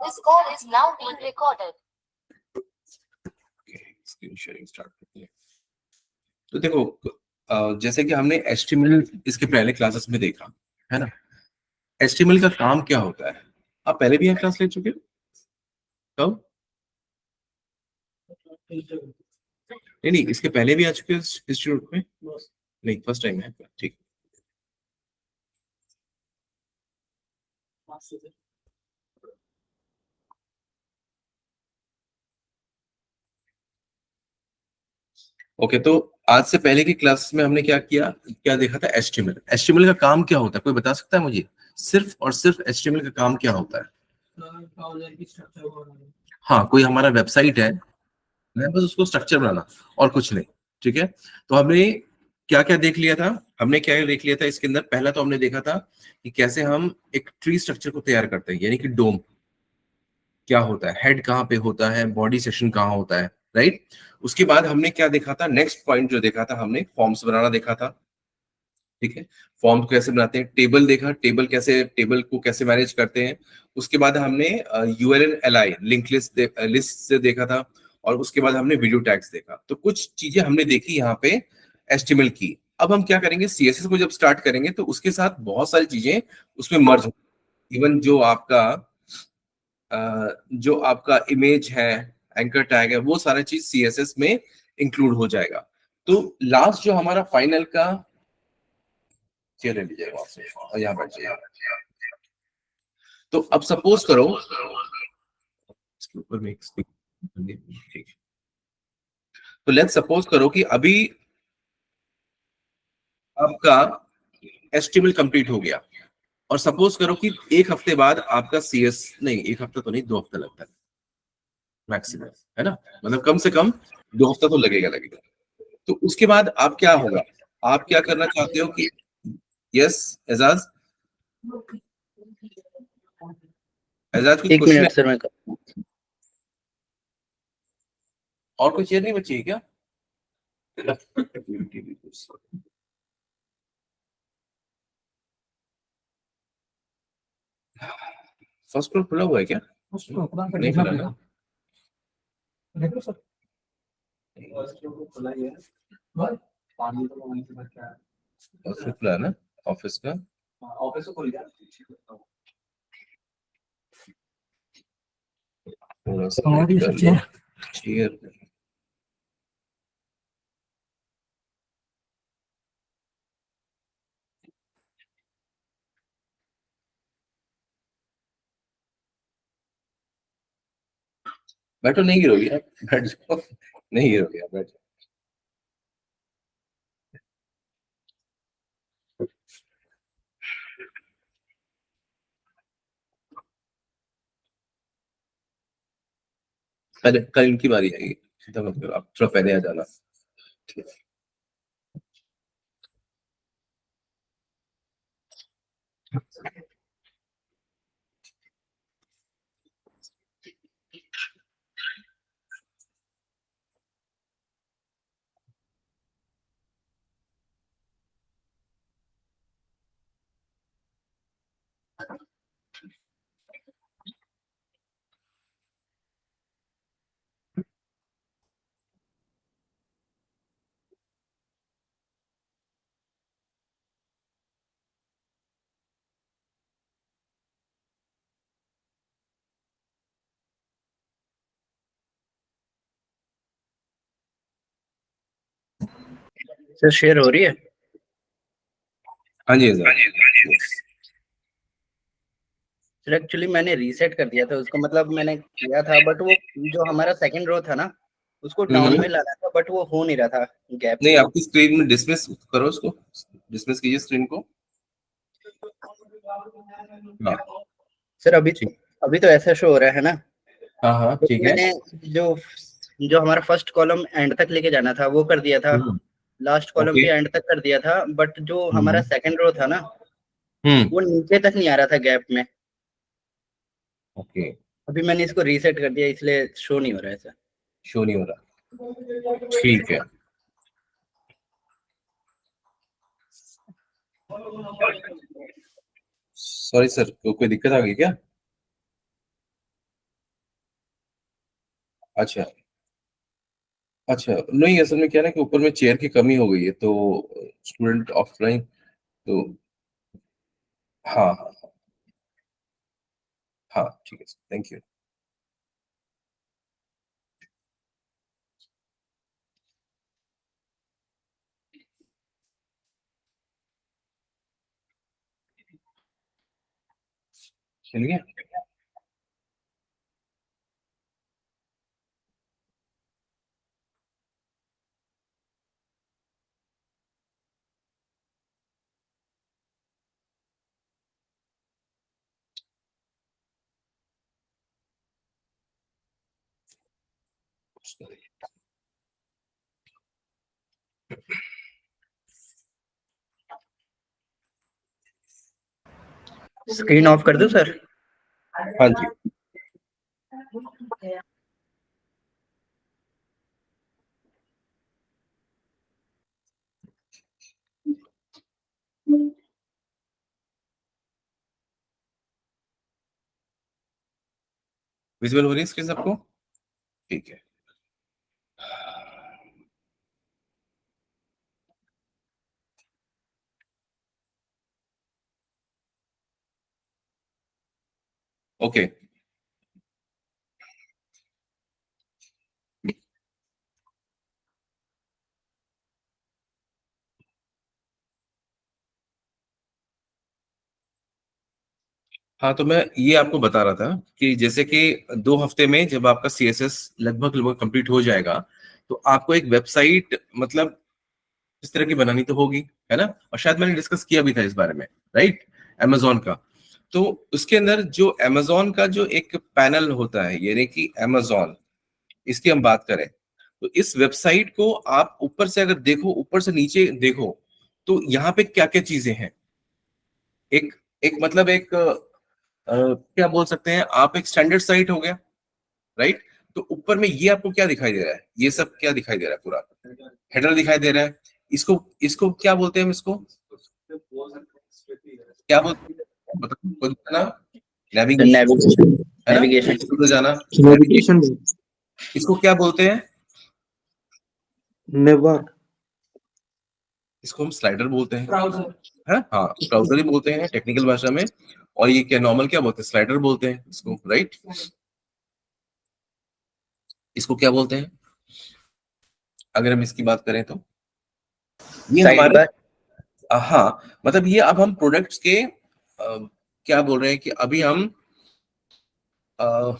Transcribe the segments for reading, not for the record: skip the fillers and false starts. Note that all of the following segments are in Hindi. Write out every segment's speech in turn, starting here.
This call is now being recorded. Screen sharing start करते हैं। तो देखो, जैसे कि हमने एचटीएमएल इसके पहले क्लासेस में देखा है ना। एचटीएमएल का काम क्या होता है? आप पहले भी क्लास ले चुके हो? कब? नहीं, इसके पहले भी आ चुके हो इंस्टीट्यूट में? नहीं, फर्स्ट टाइम है। ठीक। ओके, तो आज से पहले की क्लास में हमने क्या देखा था? एचटीएमएल। एचटीएमएल का काम क्या होता है, कोई बता सकता है मुझे? सिर्फ और सिर्फ एचटीएमएल का काम क्या होता है? हाँ, कोई हमारा वेबसाइट है, बस उसको स्ट्रक्चर बनाना और कुछ नहीं। ठीक है, तो हमने क्या क्या देख लिया था? हमने क्या देख लिया था इसके अंदर? पहला तो हमने देखा था कि कैसे हम एक ट्री स्ट्रक्चर को तैयार करते हैं, यानी कि डोम क्या होता है, हेड कहाँ पे होता है, बॉडी सेक्शन कहाँ होता है, राइट। उसके बाद हमने क्या देखा था? नेक्स्ट पॉइंट जो देखा था, हमने फॉर्म्स बनाना देखा था। ठीक है, फॉर्म कैसे बनाते हैं, टेबल देखा, टेबल को कैसे मैनेज करते हैं। उसके बाद हमने यूआरएल एलआई लिंक लिस्ट से देखा था, और उसके बाद हमने वीडियो टैग्स देखा। तो कुछ चीजें हमने देखी यहाँ पे एचटीएमएल की। अब हम क्या करेंगे, सीएसएस को जब स्टार्ट करेंगे तो उसके साथ बहुत सारी चीजें उसमें मर्ज, इवन जो आपका इमेज है, एंकर टैग है, वो सारा चीज सीएसएस में इंक्लूड हो जाएगा। तो लास्ट जो हमारा फाइनल का, चेयर ले लीजिए वहां से और यहाँ बैठ जाइए। तो अब सपोज करो, इसके ऊपर में एक ठीक है, तो लेट्स सपोज करो कि अभी आपका एचटीएमएल कंप्लीट हो गया, और सपोज करो कि एक हफ्ते बाद आपका सीएस, नहीं एक हफ्ता तो नहीं, 2 हफ्ता लगता है मैक्सिमम, है ना। मतलब कम से कम 2 हफ्ता तो लगेगा। तो उसके बाद आप क्या होगा, आप क्या करना चाहते हो कि, यस एजाज, एजाज कुछ एक क्वेश्चन है? मिनट सर, मैं और कोई चीज नहीं बची है क्या? फर्स्ट फ्लोर खुला हुआ है क्या? नहीं खुला ना? देखो सर, खुला ही है, पानी तो वहीं से बच रहा है। फर्स्ट फ्लोर खुला है ना ऑफिस का? ऑफिस को खोल गया। थोड़ा सा चेयर। बैठो, नहीं गिरोगी आप, बैठ जाओ, नहीं गिरोगी आप, बैठ जाओ। पहले कल इनकी बारी आएगी, चिंता मत करो, आप थोड़ा पहले आ जाना। ठीक है। सर शेयर हो रही है? हाँ जी एजाज। सर एक्चुअली मैंने रीसेट कर दिया था उसको, मतलब मैंने किया था, बट वो जो हमारा सेकंड रो था ना, उसको डाउन में लाना था, बट वो हो नहीं रहा था गैप। नहीं, आपकी स्क्रीन में डिसमिस करो, उसको डिसमिस कीजिए स्क्रीन को। हाँ सर अभी तो ऐसा शो हो रहा है ना। हाँ तो ठीक है। मैंने जो जो हमारा फर्स्ट कॉलम एंड तक लेके जाना था वो कर दिया था, लास्ट कॉलम ओके। भी एंड तक कर दिया था, बट जो हमारा सेकंड रो था ना, वो नीचे तक नहीं आ रहा था गैप में। ओके, अभी मैंने इसको रीसेट कर दिया, इसलिए शो नहीं हो रहा है सर। शो नहीं हो रहा, ठीक है। सॉरी सर, कोई दिक्कत आ गई क्या? अच्छा अच्छा, नहीं असल में क्या है ना कि ऊपर में चेयर की कमी हो गई है, तो स्टूडेंट ऑफलाइन, तो हाँ हाँ हाँ, ठीक है, थैंक यू। चलिए, स्क्रीन ऑफ कर दूं सर? हाँ जी। विजुअल हो रही है स्क्रीन सबको? ठीक है। ओके, हाँ तो मैं ये आपको बता रहा था कि जैसे कि 2 हफ्ते में जब आपका सीएसएस लगभग लगभग कंप्लीट हो जाएगा, तो आपको एक वेबसाइट मतलब इस तरह की बनानी तो होगी, है ना? और शायद मैंने डिस्कस किया भी था इस बारे में, राइट? अमेजोन का। तो उसके अंदर जो अमेजोन का जो एक पैनल होता है, यानी कि अमेजोन, इसकी हम बात करें, तो इस वेबसाइट को आप ऊपर से अगर देखो, ऊपर से नीचे देखो, तो यहाँ पे क्या क्या चीजें हैं। एक एक मतलब एक क्या बोल सकते हैं आप, एक स्टैंडर्ड साइट हो गया, राइट? तो ऊपर में ये आपको क्या दिखाई दे रहा है, ये सब क्या दिखाई दे रहा है, पूरा हेडर दिखाई दे रहा है। इसको इसको क्या बोलते हैं हम, इसको क्या बोलते हैं, बताओ खुद बताना। नेविगेशन, नेविगेशन, है ना? नेविगेशन, तो जाना नेविगेशन, इसको क्या बोलते हैं? नेवर, इसको हम स्लाइडर बोलते हैं, ब्राउजर, है हाँ, ब्राउजर ही बोलते हैं टेक्निकल भाषा में। और ये क्या नॉर्मल क्या बोलते हैं, स्लाइडर बोलते हैं इसको, राइट? इसको क्या बोलते हैं अगर हम इसकी बात करें तो? ये साइड हमारे, बार, हाँ मतलब ये अब हम प्रोडक्ट्स के क्या बोल रहे हैं कि अभी हम अ,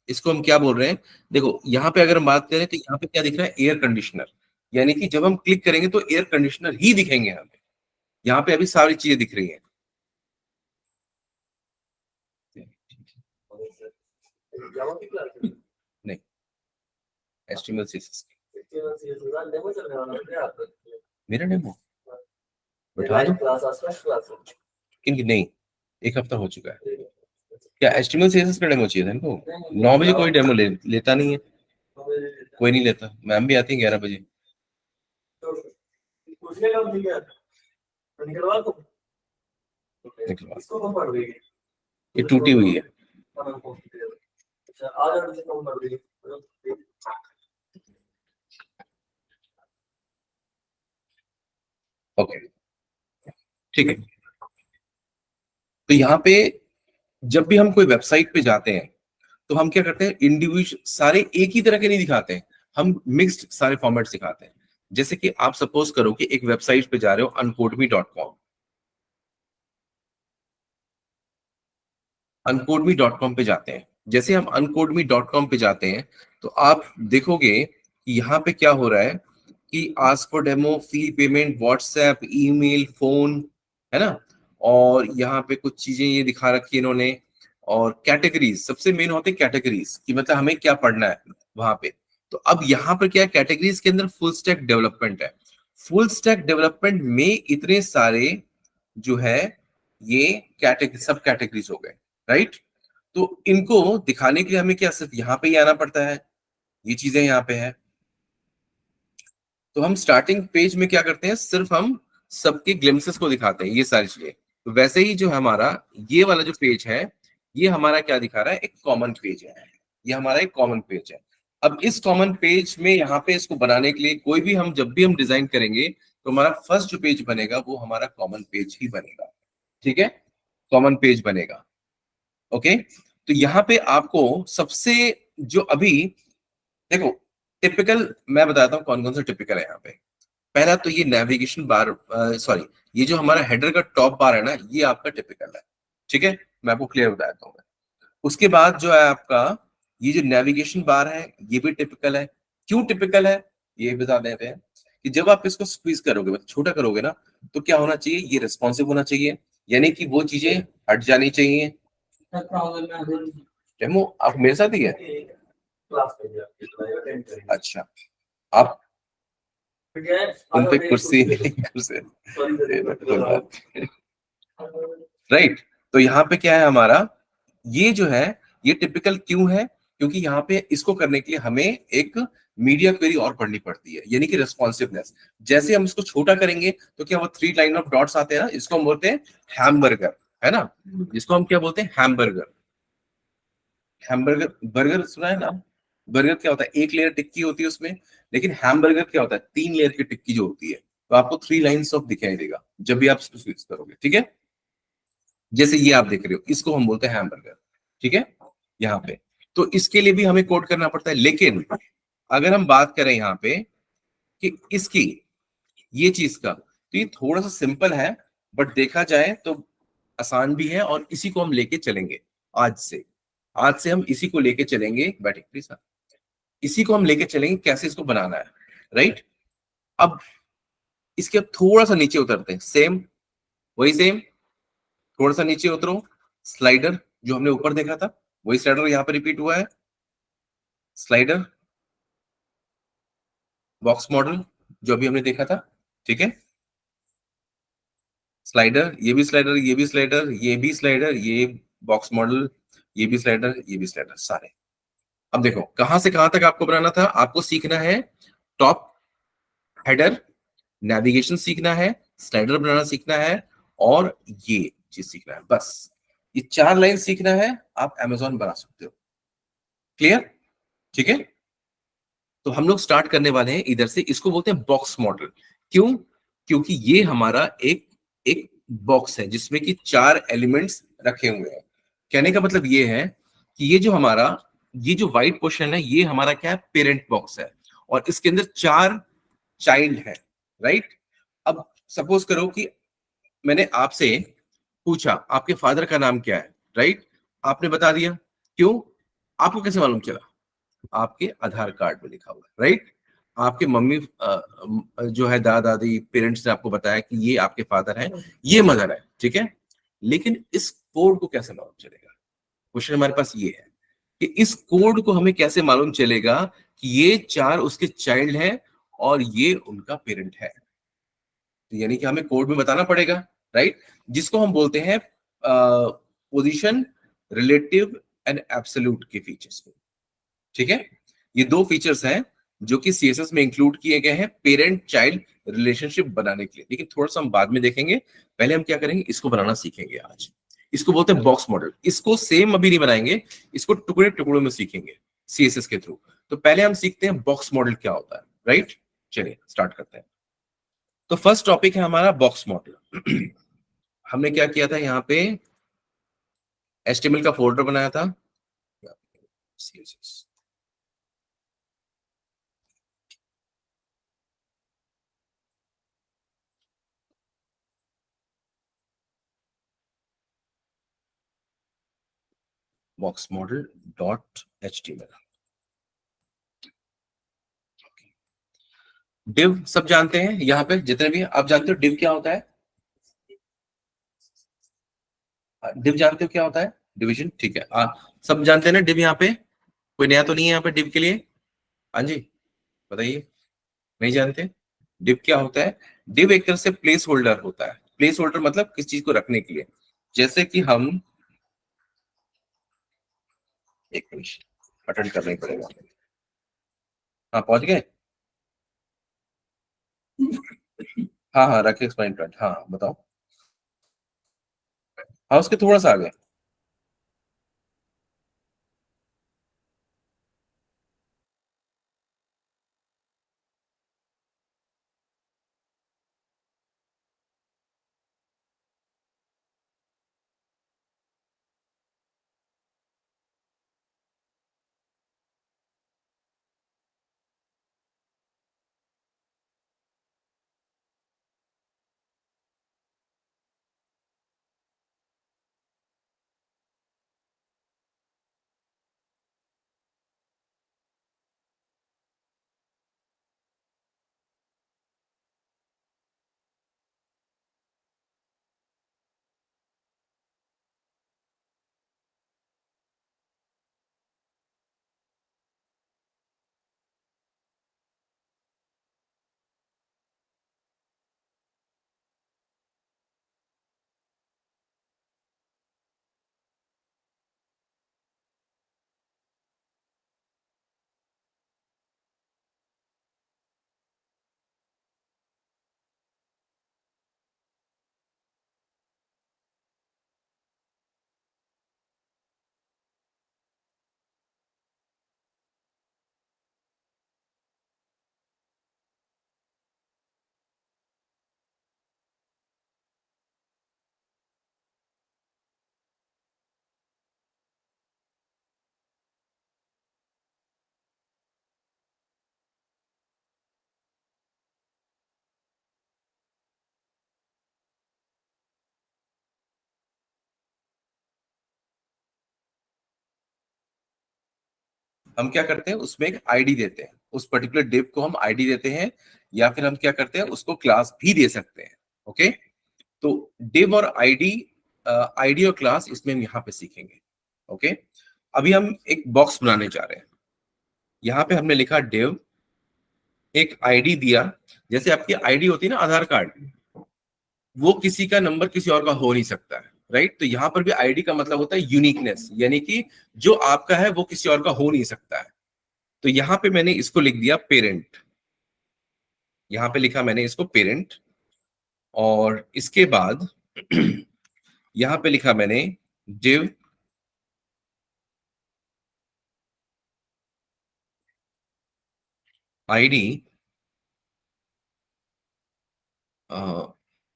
इसको हम क्या बोल रहे हैं, देखो यहाँ पे अगर हम बात करें तो यहाँ पे क्या दिख रहा है, एयर कंडीशनर। यानी कि जब हम क्लिक करेंगे तो एयर कंडीशनर ही दिखेंगे हमें। यहाँ पे अभी सारी चीजें दिख रही हैं। नहीं, एचटीएमएल सीएसएस मेरा डेमो बैठा दो, इनकी नहीं, 1 हफ्ता हो चुका है। क्या एचटीएमएल सीएसएस का डेमो चाहिए था इनको? 9 बजे कोई डेमो लेता नहीं है, कोई नहीं लेता। मैम भी आती है 11 बजे। निकलवा, ये टूटी हुई है। ओके, ठीक है। तो यहाँ पे जब भी हम कोई वेबसाइट पे जाते हैं, तो हम क्या करते हैं, इंडिविजुअल सारे एक ही तरह के नहीं दिखाते हैं, हम मिक्स्ड सारे फॉर्मेट दिखाते हैं। जैसे कि आप सपोज करो कि एक वेबसाइट पे जा रहे हो, uncodeMe.com, uncodeMe.com पे जाते हैं। जैसे हम uncodeMe.com पे जाते हैं, तो आप देखोगे कि यहाँ पे क्या हो रहा है कि ask for demo, free payment, WhatsApp, email, phone, है ना? और यहाँ पे कुछ चीजें ये दिखा रखी है इन्होंने। और कैटेगरीज, सबसे मेन होते हैं कैटेगरीज, कि मतलब हमें क्या पढ़ना है वहां पे। तो अब यहाँ पर क्या है, कैटेगरीज के अंदर फुल स्टैक डेवलपमेंट है। फुल स्टैक डेवलपमेंट में इतने सारे जो है ये कैटेगरी, सब कैटेगरीज हो गए, राइट? तो इनको दिखाने के लिए हमें क्या सिर्फ यहाँ पे ही आना पड़ता है, ये चीजें यहाँ पे है। तो हम स्टार्टिंग पेज में क्या करते हैं, सिर्फ हम सबके ग्लिम्सेस को दिखाते हैं, ये सारी चीजें। तो वैसे ही जो हमारा ये वाला जो पेज है, ये हमारा क्या दिखा रहा है, एक कॉमन पेज है। ये हमारा एक कॉमन पेज है। अब इस कॉमन पेज में यहाँ पे इसको बनाने के लिए कोई भी हम जब भी हम डिजाइन करेंगे तो हमारा फर्स्ट जो पेज बनेगा वो हमारा कॉमन पेज ही बनेगा, ठीक है, कॉमन पेज बनेगा। ओके, तो यहाँ पे आपको सबसे जो अभी देखो टिपिकल मैं बताता हूँ कौन कौन सा टिपिकल है यहाँ पे। पहला तो ये नेविगेशन बार, सॉरी, ये जो हमारा हेडर का टॉप बार है ना, ये आपका टिपिकल है, ठीक है, मैं आपको क्लियर बताता हूँ। उसके बाद जो है आपका ये जो नेविगेशन बार है ये भी टिपिकल है। क्यों टिपिकल है ये बता देते हैं कि जब आप इसको स्क्वीज करोगे, मतलब छोटा करोगे ना, तो क्या होना चाहिए, ये रिस्पॉन्सिव होना चाहिए, यानी कि वो चीजें हट जानी चाहिए। डेमो आप मेरे साथ ही है? अच्छा, आप उन पे कुर्सी राइट। तो यहाँ पे क्या है हमारा, ये जो है ये टिपिकल क्यों है, क्योंकि यहाँ पे इसको करने के लिए हमें एक मीडिया क्वेरी और पढ़नी पड़ती है, यानी कि रिस्पॉन्सिवनेस। जैसे हम इसको छोटा करेंगे तो क्या वो 3 लाइन ऑफ डॉट्स आते हैं ना, इसको हम बोलते हैं हैमबर्गर, है ना, जिसको हम क्या बोलते हैं हैमबर्गर। हैमबर्गर, बर्गर सुना है ना, बर्गर क्या होता है, एक लेयर टिक्की होती है उसमें, लेकिन हैमबर्गर क्या होता है, 3 लेयर की टिक्की जो होती है। तो आपको 3 लाइन्स ऑफ दिखाई देगा जब भी आप इसको स्विच करोगे, ठीक है। जैसे ये आप देख रहे हो, इसको हम बोलते हैं हैमबर्गर, ठीक है, यहाँ पे। तो इसके लिए भी हमें कोड करना पड़ता है, लेकिन अगर हम बात करें यहाँ पे कि इसकी ये चीज का, तो ये थोड़ा सा सिंपल है, बट देखा जाए तो आसान भी है, और इसी को हम लेके चलेंगे आज से हम इसी को लेके चलेंगे, बैठे प्लीज, इसी को हम लेके चलेंगे कैसे इसको बनाना है, राइट। अब इसके अब थोड़ा सा नीचे उतरते हैं, सेम वही सेम, थोड़ा सा नीचे उतरो, स्लाइडर जो हमने ऊपर देखा था वही स्लाइडर यहाँ पे रिपीट हुआ है, स्लाइडर, बॉक्स मॉडल जो अभी हमने देखा था, ठीक है, स्लाइडर, ये भी स्लाइडर, ये भी स्लाइडर, ये भी स्लाइडर, ये बॉक्स मॉडल, ये भी स्लाइडर, ये भी स्लाइडर, सारे। अब देखो कहां से कहां तक आपको बनाना था, आपको सीखना है टॉप हेडर, नेविगेशन सीखना है, स्लाइडर बनाना सीखना है, और ये चीज सीखना है, बस ये 4 लाइन सीखना है, आप अमेजोन बना सकते हो। क्लियर, ठीक है। तो हम लोग स्टार्ट करने वाले हैं इधर से, इसको बोलते हैं बॉक्स मॉडल। क्यों, क्योंकि ये हमारा एक एक बॉक्स है जिसमें कि 4 एलिमेंट्स रखे हुए हैं। कहने का मतलब ये है कि ये जो हमारा ये जो व्हाइट पोर्शन है ये हमारा क्या है, पेरेंट बॉक्स है, और इसके अंदर 4 चाइल्ड है, राइट। अब सपोज करो कि मैंने आपसे पूछा आपके फादर का नाम क्या है, राइट, आपने बता दिया, क्यों, आपको कैसे मालूम चला, आपके आधार कार्ड में लिखा हुआ है, राइट। आपके मम्मी जो है दादा दादी पेरेंट्स ने आपको बताया कि ये आपके फादर हैं, ये मदर है, ठीक है। लेकिन इस कोड को कैसे मालूम चलेगा, क्वेश्चन हमारे पास ये है कि इस कोड को हमें कैसे मालूम चलेगा कि ये 4 उसके चाइल्ड हैं और ये उनका पेरेंट है। तो यानी कि हमें कोड में बताना पड़ेगा, राइट, जिसको हम बोलते हैं पोजीशन, रिलेटिव एंड एब्सोल्यूट के फीचर्स को, ठीक है। ये 2 फीचर्स हैं जो कि सीएसएस में इंक्लूड किए गए हैं पेरेंट चाइल्ड रिलेशनशिप बनाने के लिए, लेकिन थोड़ा सा हम बाद में देखेंगे। पहले हम क्या करेंगे, इसको बनाना सीखेंगे आज। इसको बोलते हैं बॉक्स मॉडल। इसको सेम अभी नहीं बनाएंगे, इसको टुकड़े टुकड़ों में सीखेंगे सीएसएस के थ्रू। तो पहले हम सीखते हैं बॉक्स मॉडल क्या होता है, राइट। चलिए स्टार्ट करते हैं। तो फर्स्ट टॉपिक है हमारा बॉक्स मॉडल। हमने क्या किया था, यहाँ पे एचटीएमएल का फोल्डर बनाया था, CSS box model dot html। div सब जानते हैं, यहाँ पे जितने भी आप जानते हो div क्या होता है, div जानते हो क्या होता है, डिवीजन, ठीक है। सब जानते हैं ना div, यहाँ पे कोई नया तो नहीं है यहाँ पे div के लिए, हाँ जी बताइए, नहीं जानते। div क्या होता है, div एक तरह से प्लेस होल्डर होता है। प्लेस होल्डर मतलब किस चीज को रखने के लिए, जैसे कि हम एक मिनट अटेंड करना ही पड़ेगा। हाँ पहुंच गए, हाँ हाँ रखे एक्सप्लेन पॉइंट, हाँ बताओ, हाँ उसके थोड़ा सा आगे। हम क्या करते हैं उसमें एक आईडी देते हैं, उस पर्टिकुलर div को हम आईडी देते हैं, या फिर हम क्या करते हैं उसको क्लास भी दे सकते हैं। ओके, तो div और आईडी और क्लास इसमें हम यहाँ पे सीखेंगे। ओके, अभी हम एक बॉक्स बनाने जा रहे हैं। यहाँ पे हमने लिखा div, एक आईडी दिया, जैसे आपकी आईडी होती है ना आधार कार्ड, वो किसी का नंबर किसी और का हो नहीं सकता है, राइट। तो यहाँ पर भी आईडी का मतलब होता है यूनिकनेस, यानी कि जो आपका है वो किसी और का हो नहीं सकता है। तो यहाँ पे मैंने इसको लिख दिया पेरेंट, यहाँ पे लिखा मैंने इसको पेरेंट, और इसके बाद यहाँ पे लिखा मैंने div आईडी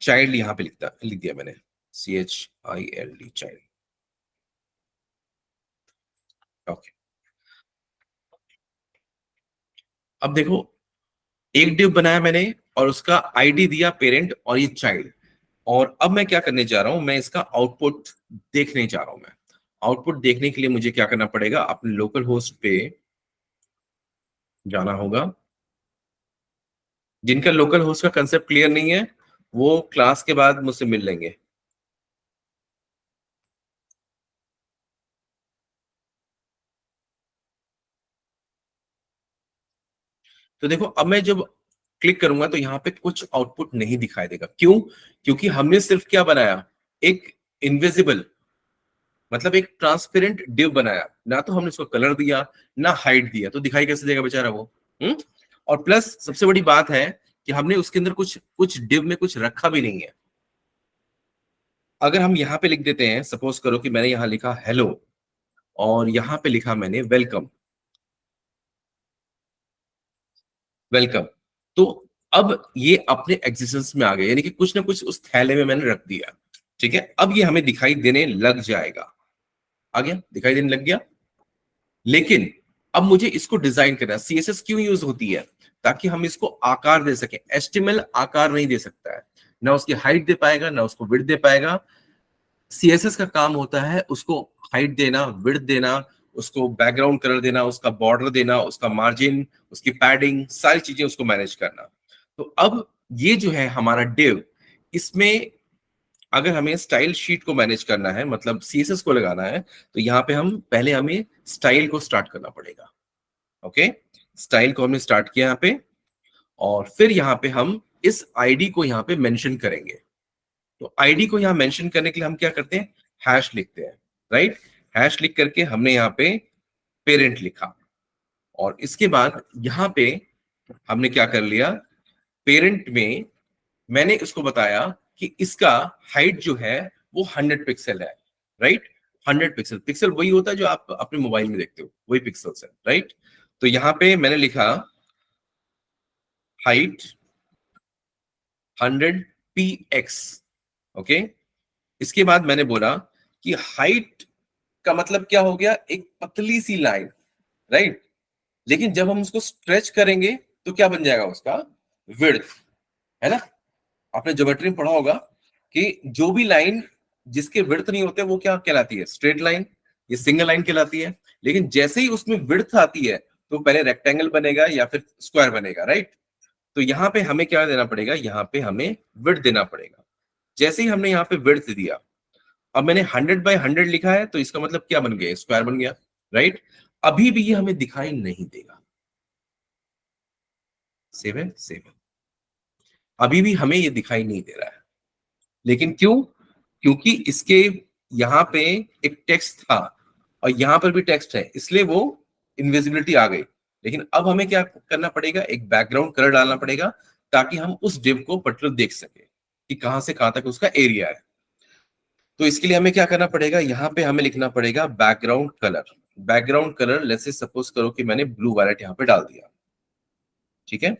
चाइल्ड, यहाँ पे लिख दिया मैंने CHILD चाइल्ड। ओके, अब देखो एक div बनाया मैंने और उसका आईडी दिया पेरेंट और ये चाइल्ड, और अब मैं क्या करने जा रहा हूं, मैं इसका आउटपुट देखने जा रहा हूं। मैं आउटपुट देखने के लिए मुझे क्या करना पड़ेगा, अपने लोकल होस्ट पे जाना होगा। जिनका लोकल होस्ट का कंसेप्ट क्लियर नहीं है वो क्लास के बाद मुझसे मिल लेंगे। तो देखो अब मैं जब क्लिक करूंगा तो यहाँ पे कुछ आउटपुट नहीं दिखाई देगा। क्यों? क्योंकि हमने सिर्फ क्या बनाया, एक इनविजिबल, मतलब एक ट्रांसपेरेंट डिव बनाया, ना तो हमने उसको कलर दिया ना हाइट दिया, तो दिखाई कैसे देगा बेचारा वो। और प्लस सबसे बड़ी बात है कि हमने उसके अंदर कुछ कुछ डिव में कुछ रखा भी नहीं है। अगर हम यहाँ पे लिख देते हैं, सपोज करो कि मैंने यहाँ लिखा हेलो और यहाँ पे लिखा मैंने वेलकम, वेलकम, तो अब ये अपने एग्जिस्टेंस में आ गए, यानी कि कुछ ना कुछ उस थैले में मैंने रख दिया। ठीक है, अब ये हमें दिखाई देने लग जाएगा। आ गया, दिखाई देने लग गया। लेकिन अब मुझे इसको डिजाइन करना है। CSS क्यों यूज होती है? ताकि हम इसको आकार दे सके। HTML आकार नहीं दे सकता है, ना उसकी हाइट दे पाएगा ना उसको विड्थ दे पाएगा। CSS का काम होता है उसको हाइट देना, विड्थ देना, उसको बैकग्राउंड कलर देना, उसका बॉर्डर देना, उसका मार्जिन, उसकी पैडिंग, सारी चीजें उसको मैनेज करना। तो अब ये जो है हमारा डिव, इसमें अगर हमें स्टाइल शीट को मैनेज करना है, मतलब CSS को लगाना है, तो यहाँ पे हम पहले हमें स्टाइल को स्टार्ट करना पड़ेगा। ओके, स्टाइल को हमने स्टार्ट किया यहाँ पे, और फिर यहाँ पे हम इस आईडी को यहाँ पे मेंशन करेंगे। तो आईडी को यहाँ मेंशन करने के लिए हम क्या करते हैं, हैश लिखते हैं, राइट। हैश लिख करके हमने यहाँ पे पेरेंट लिखा, और इसके बाद यहाँ पे हमने क्या कर लिया, पेरेंट में मैंने इसको बताया कि इसका हाइट जो है वो 100 पिक्सल है, राइट। 100 पिक्सल, पिक्सल वही होता है जो आप अपने मोबाइल में देखते हो, वही पिक्सल्स है, राइट। तो यहाँ पे मैंने लिखा हाइट 100 px। ओके, इसके बाद मैंने बोला कि हाइट का मतलब क्या हो गया, एक पतली सी लाइन, राइट। लेकिन जब हम उसको स्ट्रेच करेंगे तो क्या बन जाएगा उसका, विड्थ, है ना। आपने ज्योमेट्री में पढ़ा होगा कि जो भी लाइन जिसके विड्थ नहीं होते वो क्या कहलाती है, स्ट्रेट लाइन, ये सिंगल लाइन कहलाती है। लेकिन जैसे ही उसमें विड्थ आती है तो पहले रेक्टेंगल बनेगा या फिर स्क्वायर बनेगा, राइट। तो यहाँ पे हमें क्या देना पड़ेगा, यहाँ पे हमें विड्थ देना पड़ेगा। जैसे ही हमने यहाँ पे विड्थ दिया, अब मैंने 100/100 लिखा है, तो इसका मतलब क्या बन गया, स्क्वायर बन गया, राइट। अभी भी ये हमें दिखाई नहीं देगा, सेव है, सेव है। अभी भी हमें ये दिखाई नहीं दे रहा है, लेकिन क्यों? क्योंकि इसके यहाँ पे एक टेक्स्ट था और यहाँ पर भी टेक्स्ट है, इसलिए वो इनविजिबिलिटी आ गई। लेकिन अब हमें क्या करना पड़ेगा, एक बैकग्राउंड कलर डालना पड़ेगा, ताकि हम उस डिव को पर्टिकुलर देख सके कि कहां से कहां तक उसका एरिया है। तो इसके लिए हमें क्या करना पड़ेगा, यहाँ पे हमें लिखना पड़ेगा background colour. Background colour let's suppose करो कि मैंने ब्लू वायलेट यहाँ पे डाल दिया, ठीक है।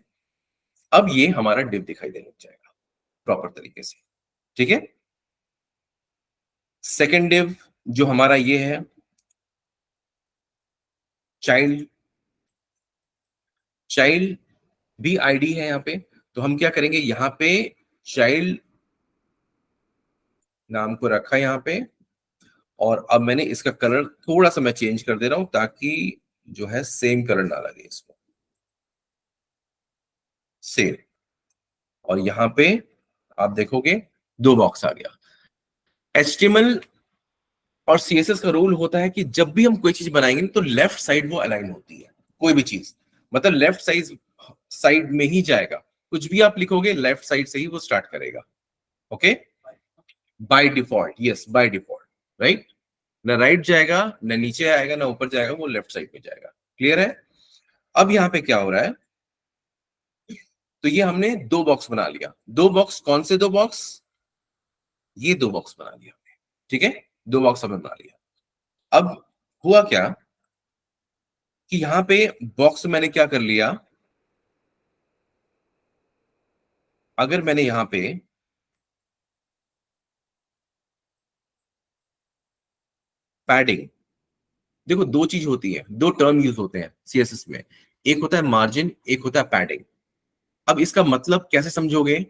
अब ये हमारा डिव दिखाई देने लग जाएगा प्रॉपर तरीके से, ठीक है। सेकेंड डिव जो हमारा ये है चाइल्ड, चाइल्ड भी आईडी है यहाँ पे। तो हम क्या करेंगे, यहाँ पे चाइल्ड नाम को रखा यहाँ पे, और अब मैंने इसका कलर थोड़ा सा मैं चेंज कर दे रहा हूं ताकि जो है सेम करंट डाला गया इसमें, सेम, और यहां पे आप देखोगे 2 बॉक्स आ गया। HTML और CSS का रूल होता है कि जब भी हम कोई चीज बनाएंगे तो लेफ्ट साइड वो अलाइन होती है, कोई भी चीज, मतलब लेफ्ट साइड में ही जाएगा, कुछ भी आप लिखोगे लेफ्ट साइड से ही वो स्टार्ट करेगा। Okay, by default, yes by default, right, ना राइट जाएगा ना नीचे आएगा ना ऊपर जाएगा, वो लेफ्ट साइड में जाएगा। क्लियर है? अब यहाँ पे क्या हो रहा है, तो ये हमने 2 बॉक्स बना लिया। 2 बॉक्स, कौन से 2 बॉक्स? ये 2 बॉक्स बना लिया हमने, ठीक है, 2 बॉक्स हमने बना लिया। अब हुआ क्या कि यहां पे बॉक्स मैंने क्या कर लिया, अगर मैंने यहां पे पैडिंग, देखो 2 चीज होती है, 2 टर्म यूज होते हैं CSS में, एक होता है मार्जिन, एक होता है पैडिंग। अब इसका मतलब कैसे समझोगे,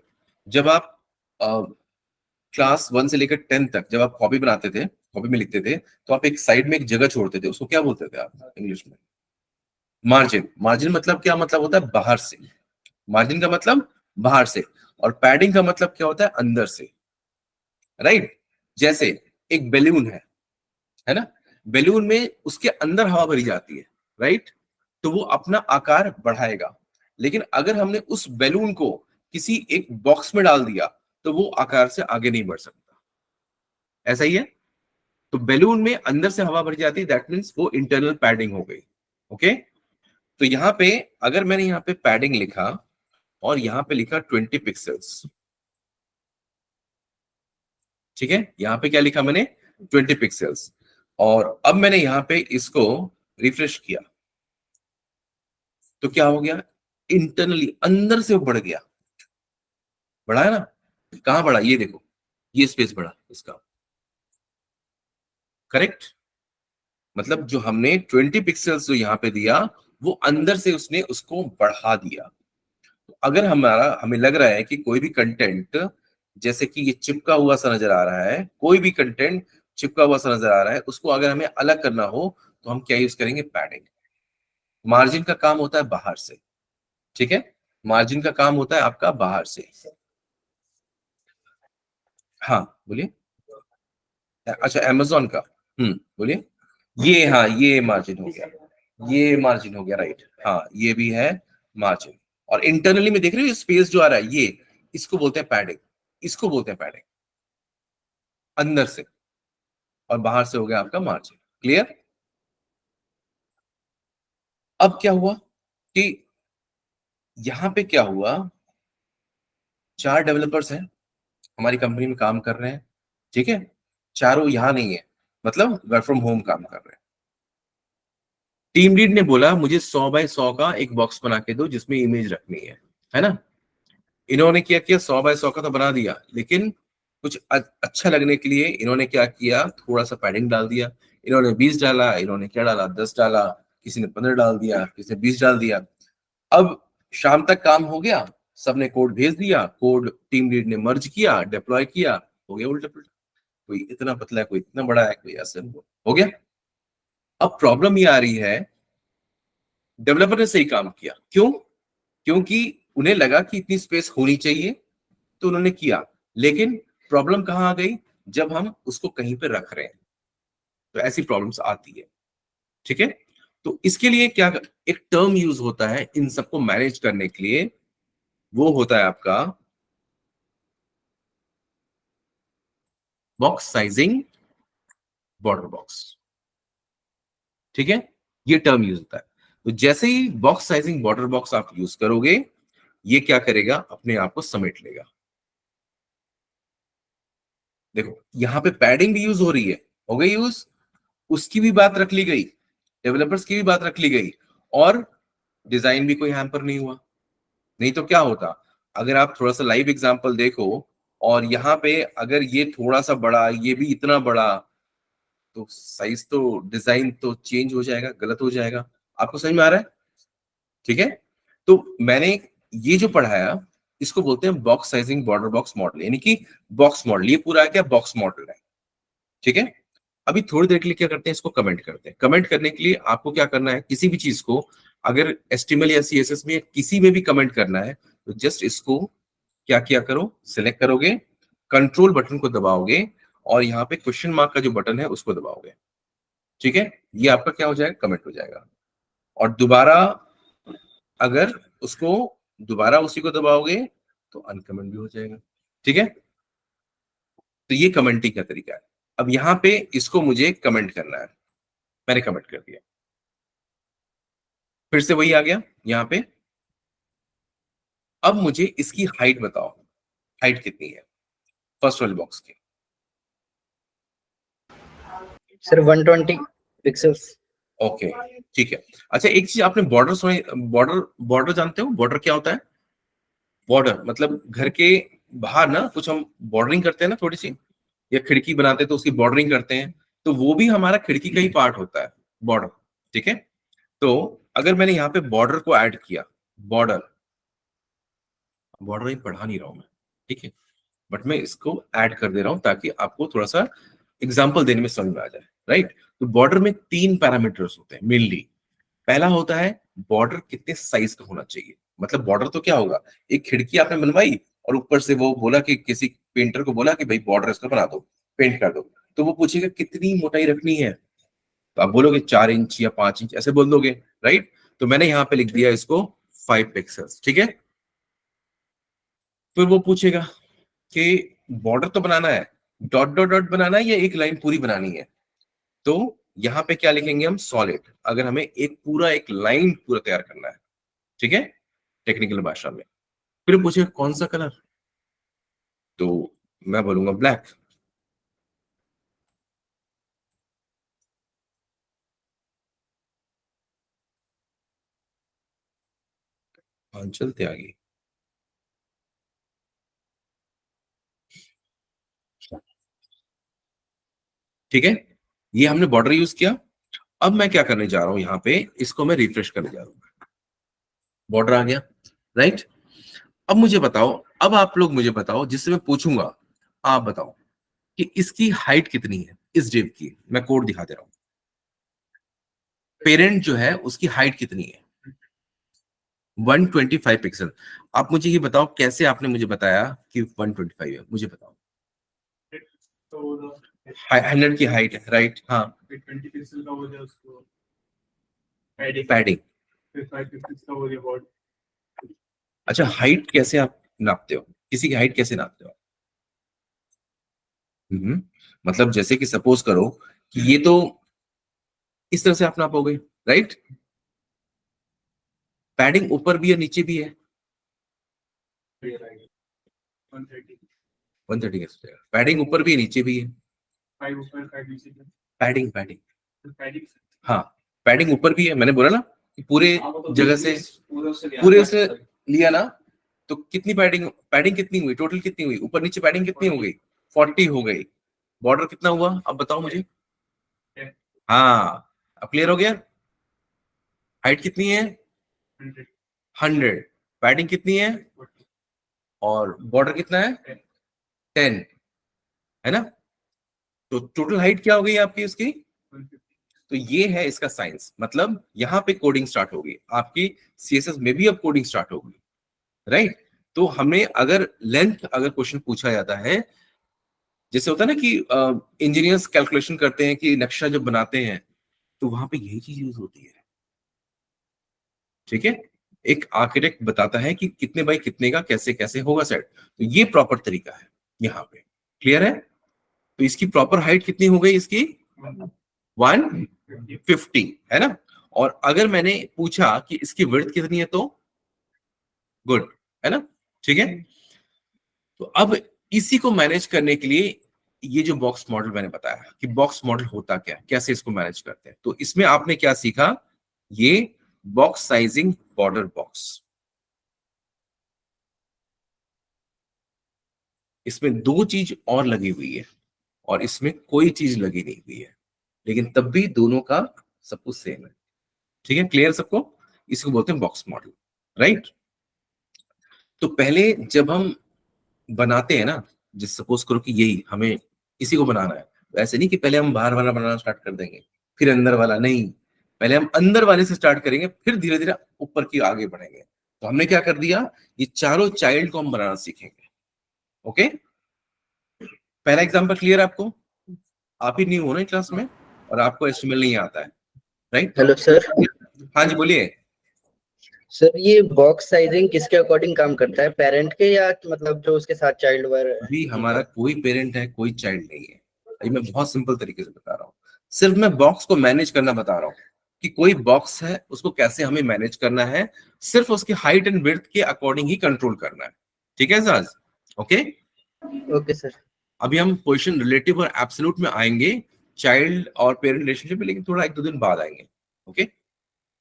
जब आप क्लास 1 से लेकर 10 तक जब आप कॉपी बनाते थे, कॉपी में लिखते थे, तो आप एक साइड में एक जगह छोड़ते थे, उसको क्या बोलते थे आप इंग्लिश में? मार्जिन। मार्जिन मतलब क्या मतलब होता है? बाहर से। मार्जिन का मतलब बाहर से, और पैडिंग का मतलब क्या होता है? अंदर से, राइट। जैसे एक बैलून है ना, बैलून में उसके अंदर हवा भरी जाती है, राइट, तो वो अपना आकार बढ़ाएगा, लेकिन अगर हमने उस बैलून को किसी एक बॉक्स में डाल दिया तो वो आकार से आगे नहीं बढ़ सकता। ऐसा ही है, तो बैलून में अंदर से हवा भरी जाती है, दैट मींस वो इंटरनल पैडिंग हो गई। ओके, तो यहां पे अगर मैंने यहां पे पैडिंग लिखा और यहां पे लिखा 20 पिक्सल्स, ठीक है, यहां पे क्या लिखा मैंने? 20 पिक्सल्स, और अब मैंने यहां पे इसको रिफ्रेश किया तो क्या हो गया? इंटरनली अंदर से वो बढ़ गया, बढ़ा है ना? कहां बढ़ा? ये देखो, ये स्पेस बढ़ा इसका, करेक्ट, मतलब जो हमने 20 पिक्सल्स जो यहां पे दिया वो अंदर से उसने उसको बढ़ा दिया। तो अगर हमें लग रहा है कि कोई भी कंटेंट, जैसे कि ये चिपका हुआ सा नजर आ रहा है, कोई भी कंटेंट चिपका हुआ सा नजर आ रहा है, उसको अगर हमें अलग करना हो तो हम क्या यूज करेंगे? पैडिंग। मार्जिन का काम होता है बाहर से, ठीक है, मार्जिन का काम होता है आपका बाहर से। हाँ बोलिए। अच्छा, अमेजोन का, बोलिए। ये, हाँ, ये मार्जिन हो गया, ये मार्जिन हो गया, राइट, हाँ, ये भी है मार्जिन। और इंटरनली में देख रहे हो स्पेस जो आ रहा है, ये इसको बोलते हैं पैडिंग, इसको बोलते हैं पैडिंग, अंदर से, और बाहर से हो गया आपका मार्जिन। क्लियर? अब क्या हुआ कि यहां पे क्या हुआ, 4 डेवलपर्स हैं हमारी कंपनी में काम कर रहे हैं, ठीक है, चारों यहां नहीं है, मतलब वर्क फ्रॉम होम काम कर रहे हैं। टीम लीड ने बोला मुझे 100 बाय 100 का एक बॉक्स बना के दो जिसमें इमेज रखनी है ना। इन्होंने क्या किया, 100 बाय 100 का तो बना दिया, लेकिन कुछ अच्छा लगने के लिए इन्होंने क्या किया, थोड़ा सा पैडिंग डाल दिया। इन्होंने 20 डाला, इन्होंने क्या डाला, 10 डाला, किसी ने 15 डाल दिया, किसी ने 20 डाल दिया। अब शाम तक काम हो गया, सबने कोड भेज दिया, कोड टीम लीड ने मर्ज किया, डिप्लॉय किया, हो गया उल्टा पुल्टा, कोई इतना पतला है, कोई इतना बड़ा है, कोई ऐसे, हो गया। अब प्रॉब्लम ये आ रही है, डेवलपर ने सही काम किया, क्यों? क्योंकि उन्हें लगा कि इतनी स्पेस होनी चाहिए तो उन्होंने किया, लेकिन प्रॉब्लम कहां आ गई, जब हम उसको कहीं पे रख रहे हैं तो ऐसी प्रॉब्लम्स आती है, ठीक है। तो इसके लिए क्या, एक टर्म यूज होता है इन सबको मैनेज करने के लिए, वो होता है आपका बॉक्स साइजिंग बॉर्डर बॉक्स, ठीक है, ये टर्म यूज होता है। तो जैसे ही बॉक्स साइजिंग बॉर्डर बॉक्स आप यूज करोगे, ये क्या करेगा, अपने आप को समेट लेगा। देखो यहां पे पैडिंग भी यूज हो रही है, हो गई यूज, उसकी भी बात रख ली गई, डेवलपर्स की भी बात रख ली गई, और डिजाइन भी कोई हैम्पर नहीं हुआ। नहीं तो क्या होता, अगर आप थोड़ा सा लाइव एग्जांपल देखो, और यहाँ पे अगर ये थोड़ा सा बड़ा, ये भी इतना बड़ा, तो साइज तो, डिजाइन तो चेंज हो जाएगा, गलत हो जाएगा। आपको समझ में आ रहा है? ठीक है, तो मैंने ये जो पढ़ाया इसको बोलते हैं box sizing border box model, यानी कि बॉक्स मॉडल, ये पूरा क्या बॉक्स मॉडल है, ठीक है। अभी थोड़ी देर के लिए क्या करते हैं, इसको कमेंट करते हैं। कमेंट करने के लिए आपको क्या करना है, किसी भी चीज को अगर HTML या CSS में किसी में भी कमेंट करना है तो जस्ट इसको क्या किया करो, सिलेक्ट करोगे, कंट्रोल बटन को दबाओगे और यहाँ पे क्वेश्चन मार्क का जो बटन है उसको दबाओगे। ठीक है, ये आपका क्या हो जाएगा, कमेंट हो जाएगा। और दोबारा अगर उसको दोबारा उसी को दबाओगे तो अनकमेंट भी हो जाएगा। ठीक है, तो ये कमेंटिंग का तरीका है। अब यहाँ पे इसको मुझे कमेंट करना है, मैंने कमेंट कर दिया, फिर से वही आ गया यहाँ पे। अब मुझे इसकी हाइट बताओ, हाइट कितनी है फर्स्ट वाले बॉक्स की? Sir 120 pixels. ओके, ठीक है। अच्छा, एक चीज आपने बॉर्डर सुनी, बॉर्डर, बॉर्डर जानते हो बॉर्डर क्या होता है? बॉर्डर मतलब घर के बाहर ना कुछ हम बॉर्डरिंग करते हैं ना थोड़ी सी, या खिड़की बनाते हैं तो उसकी बॉर्डरिंग करते हैं, तो वो भी हमारा खिड़की का ही पार्ट होता है, बॉर्डर। ठीक है, तो अगर मैंने यहाँ पे बॉर्डर को ऐड किया, बॉर्डर, बॉर्डर ही पढ़ा नहीं रहा हूं मैं, ठीक है, बट मैं इसको ऐड कर दे रहा हूं ताकि आपको थोड़ा सा एग्जाम्पल देने में समझ में आ जाए। राइट, तो बॉर्डर में 3 पैरामीटर्स होते हैं मेनली। पहला होता है बॉर्डर कितने साइज का होना चाहिए, मतलब बॉर्डर तो क्या होगा, एक खिड़की आपने बनवाई और ऊपर से वो बोला कि किसी पेंटर को बोला कि भाई बॉर्डर इसका बना दो, पेंट कर दो, तो वो पूछेगा कितनी मोटाई रखनी है, तो आप बोलोगे 4 इंच या 5 इंच ऐसे बोल दोगे। राइट, तो मैंने यहाँ पे लिख दिया इसको 5 पिक्सल्स। ठीक है, फिर वो पूछेगा कि बॉर्डर तो बनाना है, डॉट डॉट डॉट बनाना है या एक लाइन पूरी बनानी है, तो यहाँ पे क्या लिखेंगे हम, सॉलिड, अगर हमें एक पूरा एक लाइन पूरा तैयार करना है। ठीक है, टेक्निकल भाषा में। फिर पूछेगा कौन सा कलर, तो मैं बोलूंगा ब्लैक। हाँ, चलते आगे। ठीक है, ये हमने बॉर्डर यूज किया। अब मैं क्या करने जा रहा हूं, यहाँ पे इसको मैं रिफ्रेश करने जा रहा हूँ, बॉर्डर आ गया। राइट, अब मुझे बताओ, अब आप लोग मुझे बताओ, जिससे मैं पूछूंगा, आप बताओ कि इसकी हाइट कितनी है, इस डिव की। मैं कोड दिखा दे रहा हूं, पेरेंट जो है उसकी हाइट कितनी है, 125 पिक्सल। आप मुझे ये बताओ कैसे आपने मुझे बताया कि 125 है, मुझे बताओ। तो 100 की हाइट है, राइट, हाँ, 20 पिक्सल का हो जाए उसको पैडिंग, पैडिंग। फिर 5 पिक्सल का हो गया बॉर्ड। अच्छा, हाइट कैसे आप नापते हो, किसी की हाइट कैसे नापते हो? मतलब जैसे कि सपोज करो कि ये तो इस तरह से आप नापोगे, राइट, पैडिंग ऊपर भी है नीचे भी है, 130, 130 कैसे जाएगा? पैडिंग ऊपर भी है नीचे भी है, 5 ऊपर 5 नीचे, पैडिंग, पैडिंग, पैडिंग। हाँ, पैडिंग ऊपर भी है, मैंने बोला ना कि पूरे हाँ, वो तो जगह से, पूरे से लिया ना, तो कितनी पैडिंग, पैडिंग कितनी हुई, टोटल कितनी हुई, ऊपर नीचे पैडिंग कितनी हो गई, 40 हो गई। बॉर्डर कितना हुआ, अब बताओ मुझे। हाँ, अब क्लियर हो गया। हाइट कितनी है, 100, पैडिंग कितनी है, और बॉर्डर कितना है, 10, है ना? तो टोटल हाइट क्या हो गई आपकी उसकी? तो ये है इसका साइंस, मतलब यहाँ पे कोडिंग स्टार्ट होगी आपकी, CSS में भी अब कोडिंग स्टार्ट होगी। राइट, तो हमें अगर लेंथ, अगर क्वेश्चन पूछा जाता है, जैसे होता है ना कि इंजीनियर्स कैलकुलेशन करते हैं कि नक्शा जब बनाते हैं, तो वहां पे यही चीज यूज होती है। ठीक है, एक आर्किटेक्ट बताता है कि कितने बाई कितने का कैसे कैसे होगा सेट, तो ये प्रॉपर तरीका है यहाँ पे। क्लियर है? तो इसकी प्रॉपर हाइट कितनी हो गई इसकी, 150, है ना? और अगर मैंने पूछा कि इसकी विड्थ कितनी है, तो गुड, है ना? ठीक है, तो अब इसी को मैनेज करने के लिए ये जो बॉक्स मॉडल मैंने बताया कि बॉक्स मॉडल होता क्या है, कैसे इसको मैनेज करते हैं, तो इसमें आपने क्या सीखा, ये बॉक्स साइजिंग बॉर्डर बॉक्स। इसमें 2 चीज और लगी हुई है और इसमें कोई चीज लगी नहीं हुई है, लेकिन तब भी दोनों का सब कुछ सेम है। ठीक है, क्लियर सबको? इसको बोलते हैं बॉक्स मॉडल। राइट, तो पहले जब हम बनाते हैं ना, जैसे सपोज करो कि यही हमें इसी को बनाना है, ऐसे नहीं कि पहले हम बाहर वाला बनाना स्टार्ट कर देंगे फिर अंदर वाला, नहीं, पहले हम अंदर वाले से स्टार्ट करेंगे फिर धीरे धीरे ऊपर की आगे बढ़ेंगे। तो हमने क्या कर दिया, ये चारों चाइल्ड को हम बनाना सीखेंगे। ओके, पहला एग्जांपल क्लियर आपको? आप ही न्यू हो ना क्लास में और आपको एचटीएमएल नहीं आता है, राइट? Hello sir. हाँ जी बोलिए। सर ये बॉक्स साइजिंग किसके अकॉर्डिंग काम करता है, पेरेंट के या मतलब जो उसके साथ चाइल्ड वर? अभी हमारा कोई पेरेंट है, कोई चाइल्ड नहीं है। अभी मैं बहुत सिंपल तरीके से बता रहा हूँ, सिर्फ मैं बॉक्स को मैनेज करना बता रहा हूँ कि कोई बॉक्स है उसको कैसे हमें मैनेज करना है, सिर्फ उसके हाइट एंड विड्थ के अकॉर्डिंग ही कंट्रोल करना है। ठीक है साज? Okay okay sir. अभी हम पोजीशन रिलेटिव और एब्सोल्यूट में आएंगे चाइल्ड और पेरेंट रिलेशनशिप में, लेकिन थोड़ा 1-2 दिन बाद आएंगे। ओके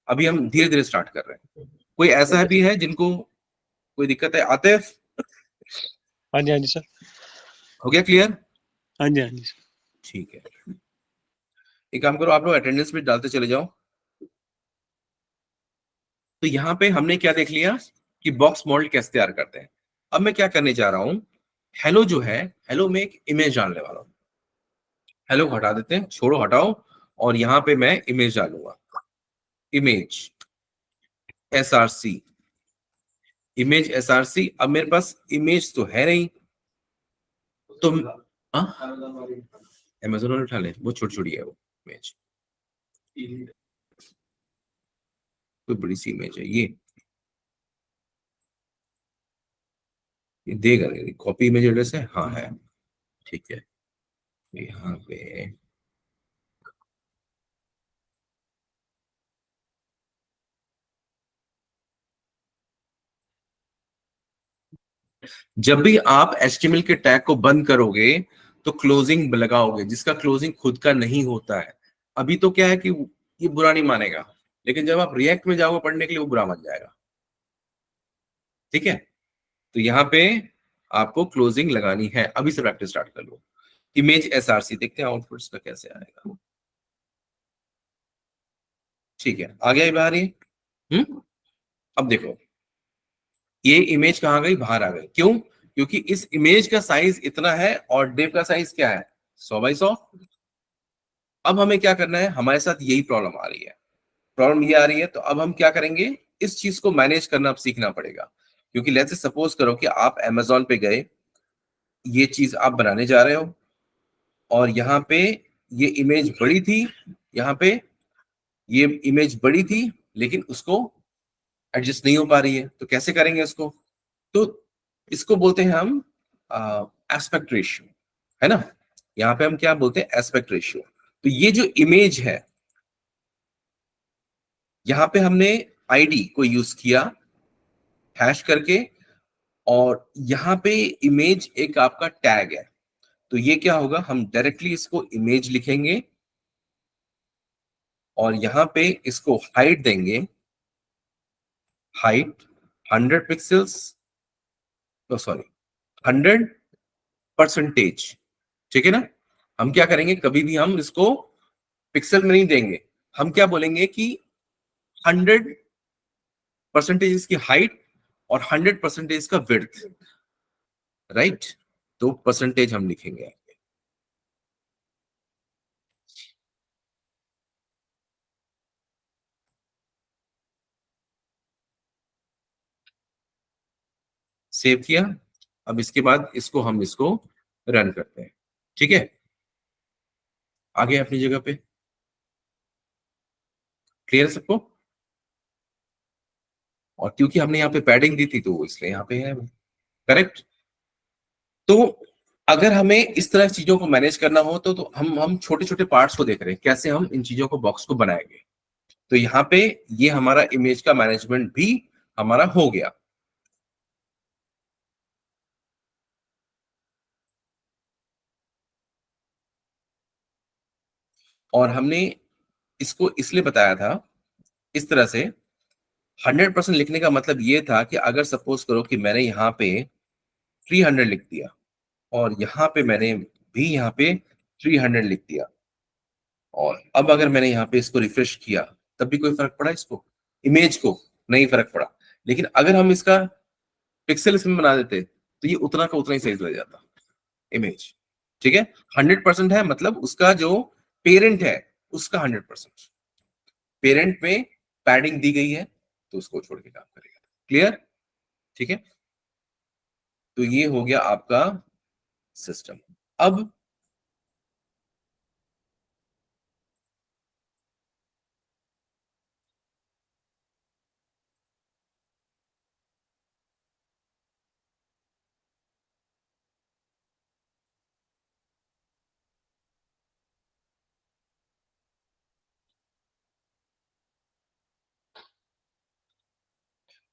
अभी हम धीरे धीरे स्टार्ट कर रहे हैं। कोई ऐसा भी है जिनको कोई दिक्कत है? आतिफ, हाँ जी सर। हो गया क्लियर? हाँ जी सर। ठीक है, एक काम करो, आप लोग अटेंडेंस में डालते चले जाओ। तो यहाँ पे हमने क्या देख लिया कि बॉक्स मॉडल कैसे तैयार करते हैं। अब मैं क्या करने जा रहा हूं, हेलो जो है, हेलो में एक इमेज डालने वाला हूं। हेलो को हटा देते हैं, छोड़ो हटाओ, और यहाँ पे मैं इमेज डालूंगा, इमेज SRC, इमेज SRC। अब मेरे पास इमेज तो है नहीं, तो अमेजोन वाले उठा ले, वो छोटी छोटी है वो इमेज, कोई बड़ी सी इमेज है ये देगा, कॉपी इमेज एड्रेस है, हाँ है, ठीक है। यहाँ पे जब भी आप HTML के टैग को बंद करोगे तो क्लोजिंग लगाओगे, जिसका क्लोजिंग खुद का नहीं होता है। अभी तो क्या है कि ये बुरा नहीं मानेगा, लेकिन जब आप रिएक्ट में जाओगे पढ़ने के लिए वो बुरा मान जाएगा। ठीक है, तो यहाँ पे आपको क्लोजिंग लगानी है। अभी से प्रैक्टिस स्टार्ट कर लो। इमेज SRC, देखते हैं आउटपुट इसका कैसे आएगा। ठीक है, आ गया बाहर ये। अब देखो, ये इमेज कहाँ गई, बाहर आ गई। क्यों? क्योंकि इस इमेज का साइज इतना है और डिव का साइज क्या है, 100x100। अब हमें क्या करना है, हमारे साथ यही प्रॉब्लम आ रही है, प्रॉब्लम ये आ रही है। तो अब हम क्या करेंगे, इस चीज को मैनेज करना अब सीखना पड़ेगा। क्योंकि लेट्स से सपोज करो कि आप Amazon पे गए, ये चीज आप बनाने जा रहे हो, और यहाँ पे ये इमेज बड़ी थी, यहाँ पे ये इमेज बड़ी थी, लेकिन उसको एडजस्ट नहीं हो पा रही है। तो कैसे करेंगे इसको? तो इसको बोलते हैं हम एस्पेक्ट रेशियो, है ना? यहाँ पे हम क्या बोलते हैं, एस्पेक्ट रेशियो। तो ये जो इमेज है, यहाँ पे हमने आईडी को यूज किया हैश करके, और यहाँ पे इमेज एक आपका टैग है। तो ये क्या होगा, हम डायरेक्टली इसको इमेज लिखेंगे और यहाँ पे इसको हाइट देंगे, हाइट 100 पिक्सल्स, सॉरी 100%। ठीक है ना? हम क्या करेंगे, कभी भी हम इसको पिक्सल में नहीं देंगे, हम क्या बोलेंगे कि 100% इसकी हाइट और 100% इसका विड्थ, राइट? तो परसेंटेज हम लिखेंगे। सेव किया। अब इसके बाद इसको रन करते हैं। ठीक है, आगे अपनी जगह पे क्लियर सबको? और क्योंकि हमने यहाँ पे पैडिंग दी थी तो इसलिए यहाँ पे है, करेक्ट? तो अगर हमें इस तरह चीजों को मैनेज करना हो तो हम छोटे छोटे पार्ट्स को देख रहे हैं, कैसे हम इन चीजों को, बॉक्स को बनाएंगे। तो यहाँ पे ये हमारा इमेज का मैनेजमेंट भी हमारा हो गया। और हमने इसको इसलिए बताया था इस तरह से, 100% लिखने का मतलब ये था कि अगर सपोज करो कि मैंने यहाँ पे 300 लिख दिया और यहाँ पे मैंने भी यहाँ पे 300 लिख दिया, और अब अगर मैंने यहाँ पे इसको रिफ्रेश किया तब भी कोई फर्क पड़ा इसको, इमेज को? नहीं फर्क पड़ा। लेकिन अगर हम इसका पिक्सल इसमें बना देते तो ये उतना का उतना ही साइज लग जाता इमेज। ठीक है, 100% है मतलब उसका जो पेरेंट है उसका 100%, पेरेंट में पैडिंग दी गई है तो उसको छोड़ के काम करेगा। क्लियर? ठीक है, तो ये हो गया आपका सिस्टम। अब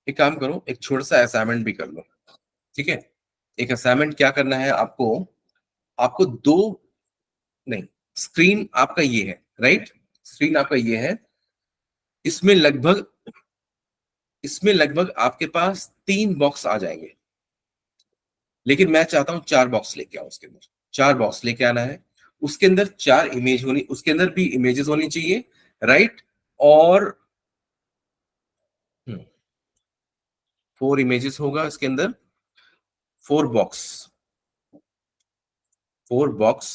एक काम करो, एक छोटा सा असाइनमेंट भी कर लो। ठीक है, एक असाइनमेंट क्या करना है आपको, आपको दो नहीं, स्क्रीन आपका ये है, राइट? स्क्रीन आपका ये है, इसमें लगभग आपके पास 3 बॉक्स आ जाएंगे, लेकिन मैं चाहता हूं 4 बॉक्स लेके आओ। उसके अंदर 4 बॉक्स लेके आना है, उसके अंदर 4 इमेज होनी, उसके अंदर भी इमेजेस होनी चाहिए, राइट? और 4 इमेजेस होगा इसके अंदर, 4 बॉक्स, 4 बॉक्स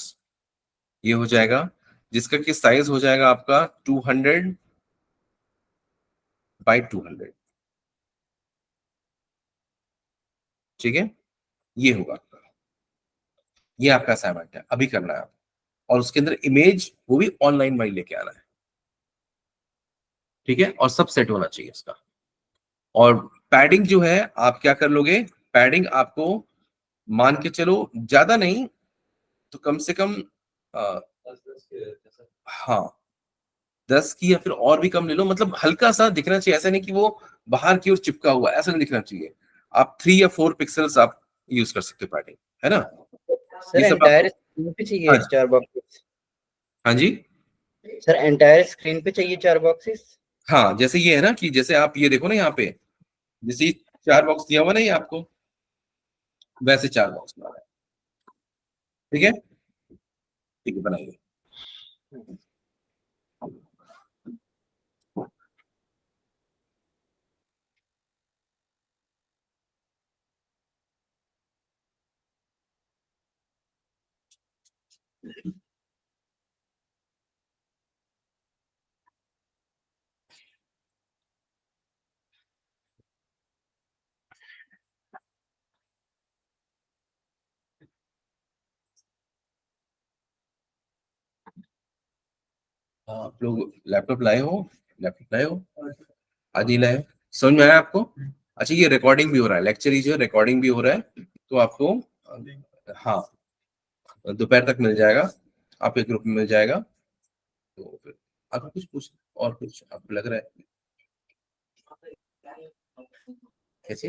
ये हो जाएगा, जिसका कि साइज हो जाएगा आपका 200 बाई 200। ठीक है, ये होगा आपका, ये आपका असाइनमेंट है, अभी करना है आप। और उसके अंदर इमेज वो भी ऑनलाइन वाली लेके आना है। ठीक है, और सब सेट होना चाहिए इसका। और पैडिंग जो है आप क्या कर लोगे, पैडिंग आपको मान के चलो ज्यादा नहीं तो कम से कम आ, हाँ 10 की या फिर और भी कम ले लो, मतलब हल्का सा दिखना चाहिए, ऐसा नहीं कि वो बाहर की ओर चिपका हुआ, ऐसा नहीं दिखना चाहिए। आप 3 या 4 पिक्सल्स आप यूज कर सकते हो पैडिंग, है ना? सर ये सब एंटायर आपको, स्क्रीन पे चाहिए हाँ जी, 4 बॉक्सेस? हाँ जी, सर एंटायर स्क्रीन पे चाहिए 4 बॉक्सेस? हाँ जैसे ये है ना कि जैसे आप ये देखो ना यहाँ पे, जैसे ये 4 बॉक्स दिया हुआ ना ये आपको, वैसे 4 बॉक्स बना रहा है। ठीक है, ठीक है, बनाइए। हाँ, आप लोग लैपटॉप लाए हो? लैपटॉप लाए हो? आज ही लाए हो? समझ में आया आपको? अच्छा, ये रिकॉर्डिंग भी हो रहा है, लेक्चर ही जो है रिकॉर्डिंग भी हो रहा है, तो आपको हाँ दोपहर तक मिल जाएगा, आपके ग्रुप में मिल जाएगा। तो फिर आपको कुछ पूछ और कुछ आपको लग रहा है कैसे?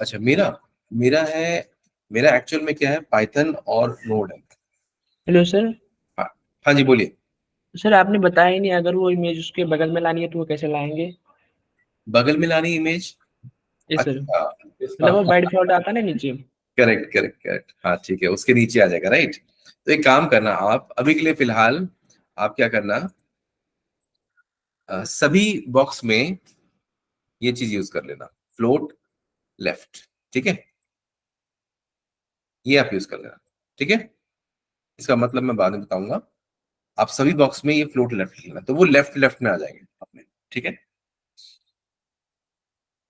अच्छा, मेरा मेरा है, मेरा एक्चुअल में क्या है, पाइथन और नोड है। Hello sir. हाँ, हाँ जी बोलिए। सर आपने बताया ही नहीं, अगर वो इमेज उसके बगल में लानी है तो वो कैसे लाएंगे? बगल में लानी इमेज? जी सर, अच्छा, मतलब वो बाय डिफॉल्ट आता है ना नीचे। करेक्ट करेक्ट करेक्ट, हाँ ठीक है, उसके नीचे आ जाएगा, राइट? तो एक काम करना, आप अभी के लिए फिलहाल आप क्या करना, सभी बॉक्स में ये चीज यूज कर लेना, फ्लोट लेफ्ट। ठीक है, ये आप यूज कर लेना। ठीक है, इसका मतलब मैं बाद में बताऊंगा। आप सभी बॉक्स में ये फ्लोट लेफ्ट लेना, तो वो लेफ्ट लेफ्ट में आ जाएंगे अपने। ठीक है,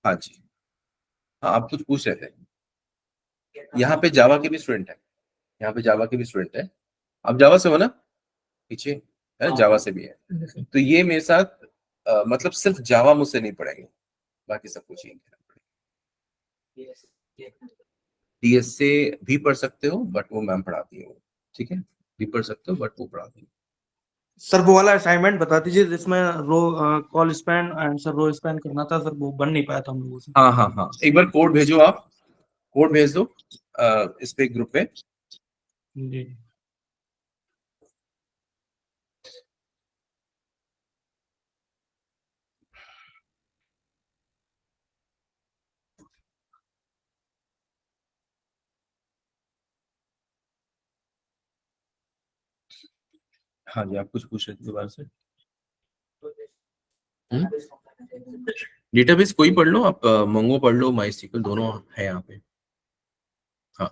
हाँ जी, हाँ आप कुछ पूछ रहे थे। यहाँ पे जावा के भी स्टूडेंट है, यहाँ पे जावा के भी स्टूडेंट है। आप जावा से हो ना? पीछे है, जावा से भी है। तो ये मेरे साथ मतलब सिर्फ जावा मुझसे नहीं पढ़ेंगे, बाकी सब कुछ ही डीएस से भी पढ़ सकते हो, बट वो मैम पढ़ाती है वो। ठीक है, भी पढ़ सकते हो बट वो पढ़ाती है। सर वो वाला असाइनमेंट बता दीजिए जिसमें row col span answer row span करना था सर, वो बन नहीं पाया था हम लोगों से। हाँ हाँ हाँ, एक बार कोड भेजो, आप कोड भेज दो इस पे ग्रुप पे। जी हाँ जी, आप कुछ पूछ रहे थे दोबारा से। डेटाबेस कोई पढ़ लो आप, मोंगो पढ़ लो, माई सीक्वल, दोनों है यहाँ पे। हाँ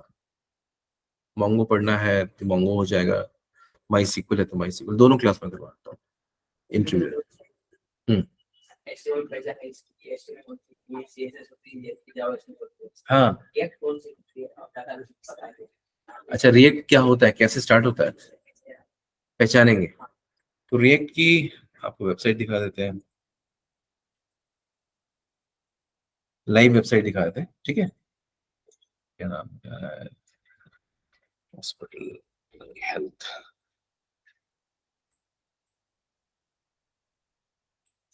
मोंगो पढ़ना है तो मोंगो हो जाएगा, माई सीक्वल है तो माई सीक्वल, दोनों क्लास में करवाता हूँ इंटरव्यू। हाँ अच्छा, रिएक्ट क्या होता है, कैसे स्टार्ट होता है, पहचानेंगे। तो रिएक्ट की आपको वेबसाइट दिखा देते हैं, लाइव वेबसाइट दिखा देते हैं, ठीक है। क्या नाम है, हॉस्पिटल हेल्थ,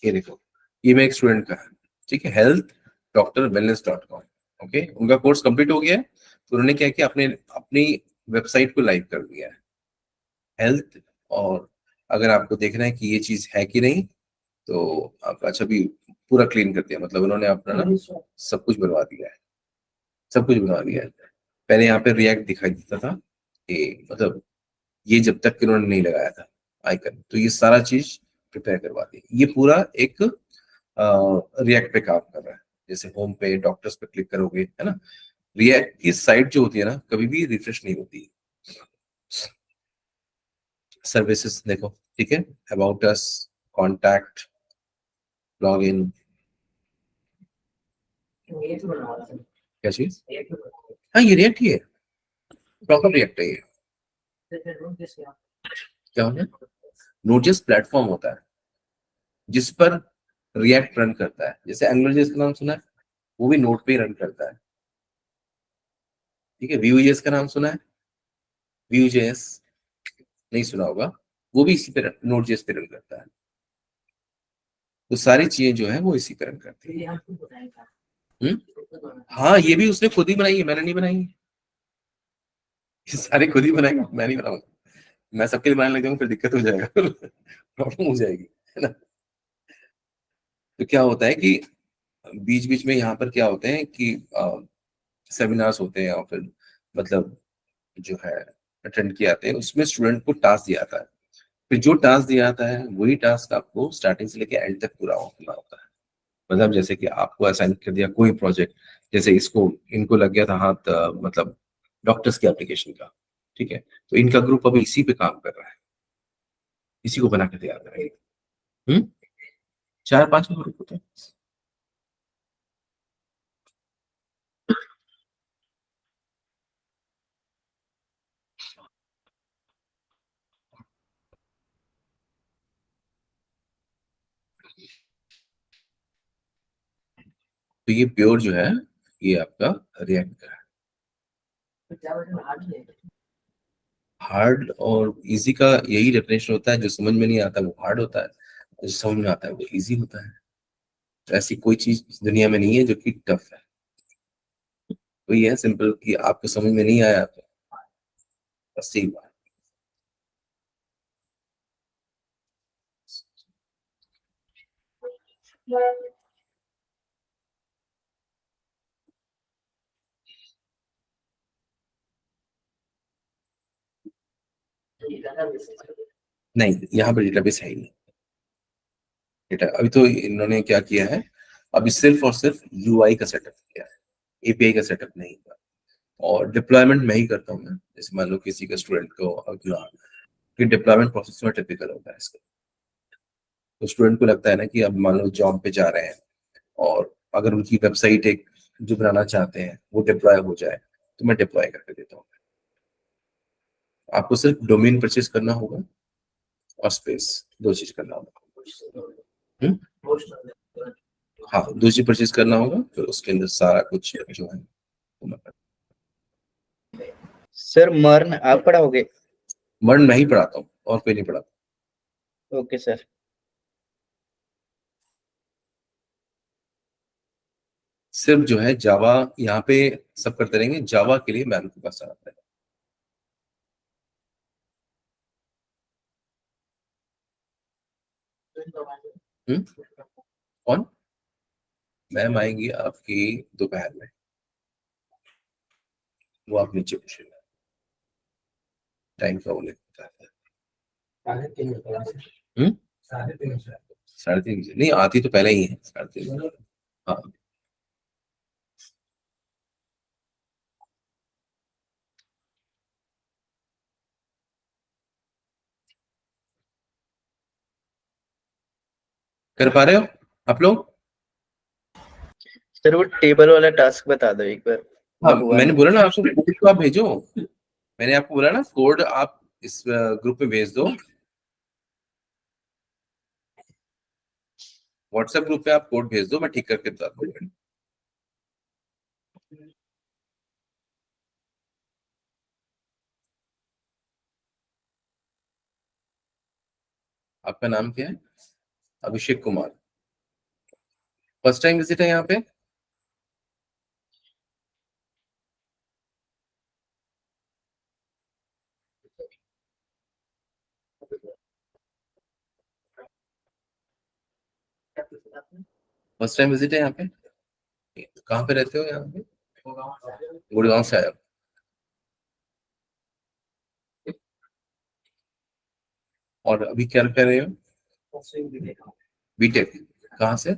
ये देखो, ये मैं एक स्टूडेंट का है, ठीक है, health.wellness.com। ओके, उनका कोर्स कंप्लीट हो गया है, तो उन्होंने क्या किया, अपने अपनी वेबसाइट को लाइव कर दिया है हेल्थ। और अगर आपको देखना है कि ये चीज है कि नहीं, तो आप अच्छा भी पूरा क्लीन कर दिया, मतलब उन्होंने अपना ना सब कुछ बनवा दिया है, सब कुछ बनवा दिया है। पहले यहाँ पे रिएक्ट दिखाई देता था कि मतलब ये जब तक कि उन्होंने नहीं लगाया था आइकन, तो ये सारा चीज प्रिपेयर करवा दी। ये पूरा एक रिएक्ट पे काम कर रहा है। जैसे होम पे डॉक्टर्स पे क्लिक करोगे, है ना, रिएक्ट की साइट जो होती है ना, कभी भी रिफ्रेश नहीं होती। सर्विसेज देखो, ठीक है, about us, contact, log in, क्या चीज, हाँ ये रिएक्ट ही है, प्रॉपर रिएक्ट है ये। क्या होता है, नोट.जेएस प्लेटफॉर्म होता है जिस पर रिएक्ट रन करता है। जैसे एंगुलर.जेएस का नाम सुना है, वो भी नोट पे ही रन करता है, ठीक है। Vue.js का नाम सुना है, Vue.js नहीं सुना होगा, वो भी इसी पे नोट.जेएस पे रन करता है। तो सारी चीजें जो है वो इसी पे रन करती है। हाँ ये भी उसने खुद ही बनाई है, मैंने नहीं बनाई है। ये सारे खुद ही बनाएंगे, मैं नहीं बनाऊंगा। मैं सबके लिए बनाने लग जाऊंगा फिर दिक्कत हो जाएगा, प्रॉब्लम हो जाएगी, है ना। तो क्या होता है कि बीच बीच में यहाँ पर क्या होते हैं कि सेमिनार्स होते हैं, और फिर मतलब जो है अटेंड किए जाते हैं, उसमें स्टूडेंट को टास्क दिया जाता है। फिर जो टास्क दिया जाता है वही टास्क आपको स्टार्टिंग से लेके एंड तक पूरा करना होता है। मतलब जैसे कि आपको असाइन कर दिया कोई प्रोजेक्ट, जैसे इसको इनको लग गया था हाथ मतलब डॉक्टर्स के एप्लीकेशन का, ठीक है, तो इनका ग्रुप अभी इसी पे काम कर रहा है, इसी को बना के तैयार करेंगे। 4-5 का ग्रुप होता है। तो ये प्योर जो है, ये आपका रिएक्ट का है। हार्ड और इजी का यही डेफिनेशन होता है, जो समझ में नहीं आता वो हार्ड होता है, जो समझ में आता है वो इजी होता है। तो ऐसी कोई चीज इस दुनिया में नहीं है जो कि टफ है। तो ये है सिंपल कि आपको समझ में नहीं आया तो बस यही बात। नहीं, यहाँ पर डेटाबेस है ही नहीं। डेटा अभी तो इन्होंने क्या किया है, अभी सिर्फ और सिर्फ यूआई का सेटअप किया है, एपीआई का सेटअप नहीं किया। और डिप्लॉयमेंट मैं ही करता हूँ ना, जैसे मान लो किसी का स्टूडेंट को अगला, कि डिप्लॉयमेंट प्रोसेस में टिपिकल होता है इसका। तो स्टूडेंट को लगता है ना कि अब मान लो जॉब पे जा रहे हैं, और अगर उनकी वेबसाइट एक जो बनाना चाहते हैं वो डिप्लॉय हो जाए, तो मैं डिप्लॉय करके देता हूँ। आपको सिर्फ डोमेन परचेज करना होगा और स्पेस, दो चीज करना होगा। हाँ, दो चीज परचेज करना होगा, फिर उसके अंदर सारा कुछ जो है वो मैं सर मर्न आप पढ़ाओगे? मर्न मैं ही पढ़ाता हूँ, और कोई नहीं पढ़ाता। Okay sir. सिर्फ जो है जावा यहाँ पे सब करते रहेंगे, जावा के लिए मैम के पास आता है। कौन? मैम आएंगी आपकी दोपहर में, वो आप नीचे पूछेगा, टाइम का उन्हें पता है। 3:30 नहीं, आती तो पहले ही है 3:30। हाँ कर पा रहे हो आप लोग? सर वो टेबल वाला टास्क बता दो एक बार। हाँ, वो हुआ मैंने नहीं। बोला ना आपको, कोड तो आप भेजो। मैंने आपको बोला ना, कोड आप इस ग्रुप में भेज दो। व्हाट्सएप ग्रुप पे आप कोड भेज दो, मैं ठीक करके बता दूंगा। आपका नाम क्या है? Abhishek Kumar. First time visit है यहाँ पे? फर्स्ट टाइम विजिट है यहाँ पे? कहाँ पे रहते हो यहाँ पे? गुड़गांव से आए हो? और अभी क्या कर रहे हो? बीटेक। कहाँ से?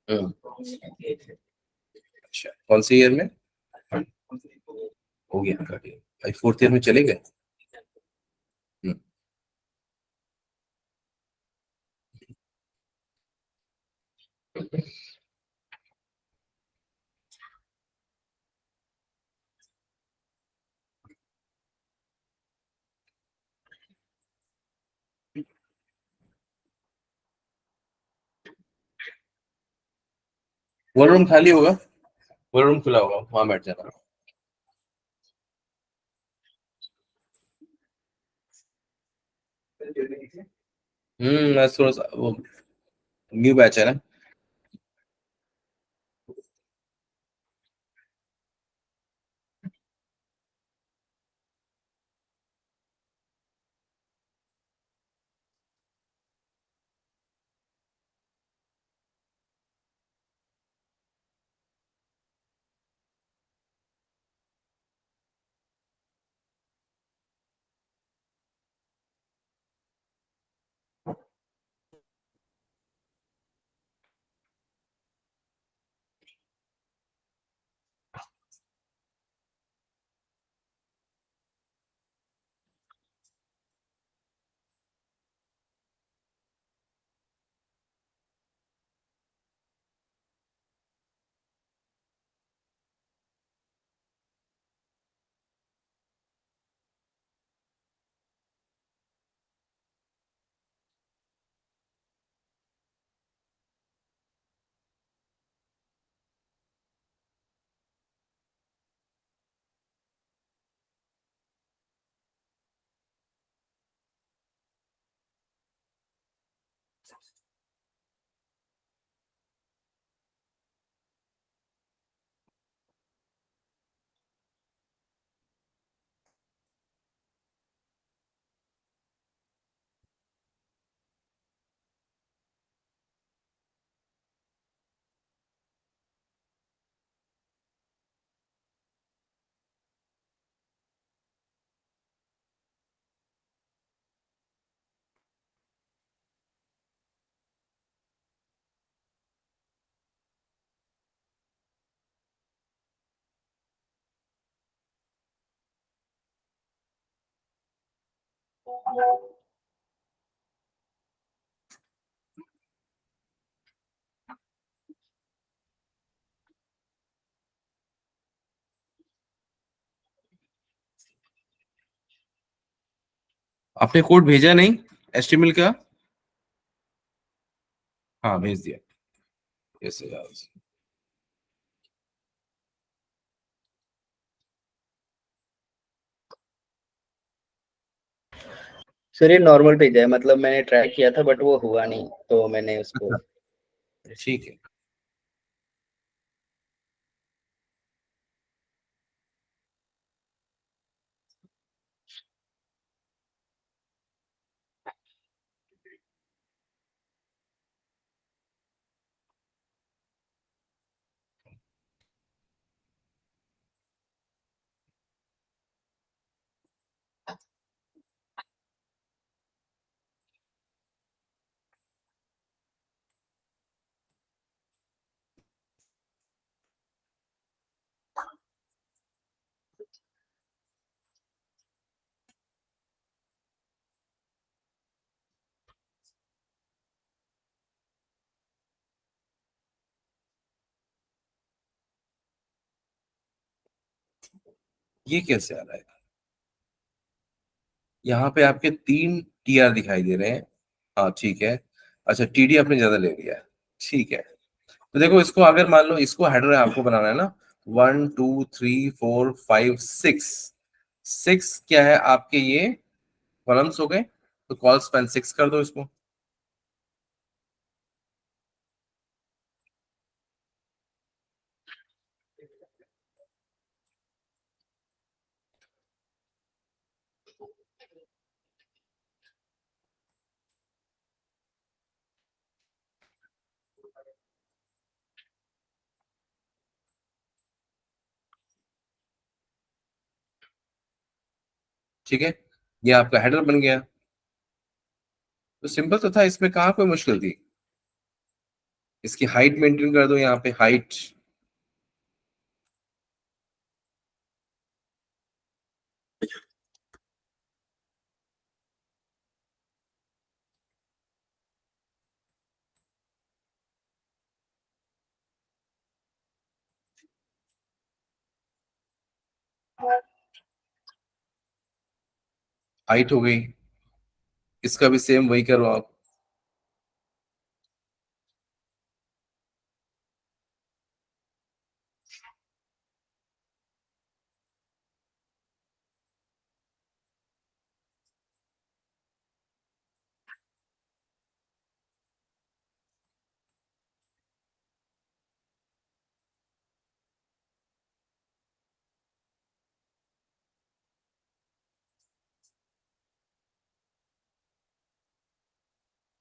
हम्म, अच्छा, कौन सी ईयर में? हो गया आपका? भाई फोर्थ ईयर में चले गए? हम्म, वो रूम खाली होगा, वो रूम खुला होगा, वहां बैठ जाना। मैं थोड़ा सा वो न्यू बैच है ना। आपने कोड भेजा नहीं एचटीएमएल का? हाँ, भेज दिया। Yes yes. सर ये नॉर्मल पेज है, मतलब मैंने ट्राई किया था बट वो हुआ नहीं, तो मैंने उसको। ठीक है। ये कैसे आ रहा है? यहाँ पे आपके 3 टीआर दिखाई दे रहे हैं। हाँ ठीक है। अच्छा टीडी आपने ज्यादा ले लिया है। ठीक है, तो देखो इसको अगर मान लो इसको हेडर आपको बनाना है ना, 1 2 3 4 5 6, 6 क्या है आपके ये कॉलम्स हो गए, तो कॉल स्पैन 6 कर दो इसको। ठीक है, ये आपका हेडर बन गया। तो सिंपल तो था, इसमें कहाँ कोई मुश्किल थी। इसकी हाइट मेंटेन कर दो, यहाँ पे हाइट हाइट हो गई। इसका भी सेम वही करो आप।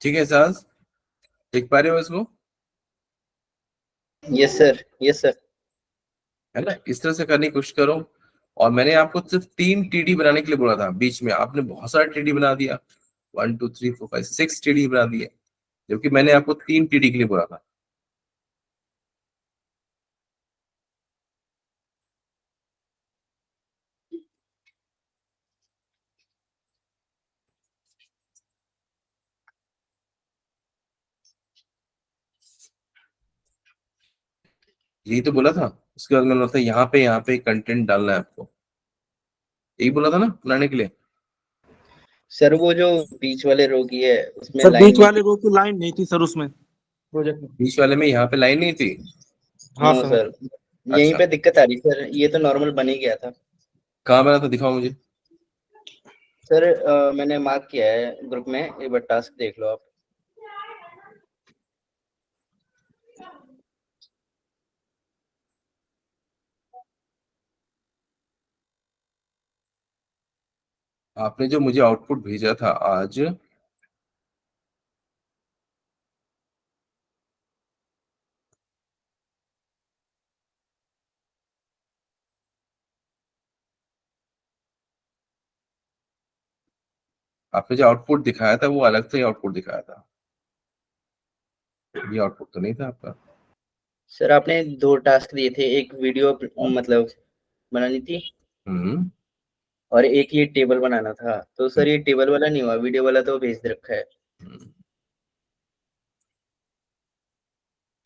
ठीक है साज, देख पा रहे हो इसको? Yes sir, yes sir. है ना, इस तरह से करने की कोशिश करो। और मैंने आपको सिर्फ 3 टीडी बनाने के लिए बोला था, बीच में आपने बहुत सारा टीडी बना दिया। 1 2 3 4 5 6 टीडी बना दिए, जबकि मैंने आपको 3 टीडी के लिए बोला था। यही तो बोला था। उसके बाद मैंने बोला था यहाँ पे कंटेंट डालना है आपको, यही बोला था ना बनाने के लिए। सर वो जो बीच वाले रो की है उसमें सर लाइन बीच नहीं वाले थी। रो की लाइन नहीं थी सर उसमें, प्रोजेक्ट में। बीच वाले में यहाँ पे लाइन नहीं थी। हाँ नो सर। सर, यहीं अच्छा, पे दिक्कत आ रही सर, ये तो नॉर्मल बन ही गया था। कहाँ बना था, दिखाओ मुझे। सर मैंने मार्क किया है ग्रुप में, एक बार टास्क देख लो आप। आपने जो मुझे आउटपुट भेजा था आज, आपने जो आउटपुट दिखाया था वो अलग से आउटपुट दिखाया था, ये आउटपुट तो नहीं था आपका। सर आपने 2 टास्क दिए थे, एक वीडियो मतलब बनानी थी हम्म। और एक ये टेबल बनाना था। तो सर ये टेबल वाला नहीं हुआ, वीडियो वाला तो भेज दे रखा है। हम्म।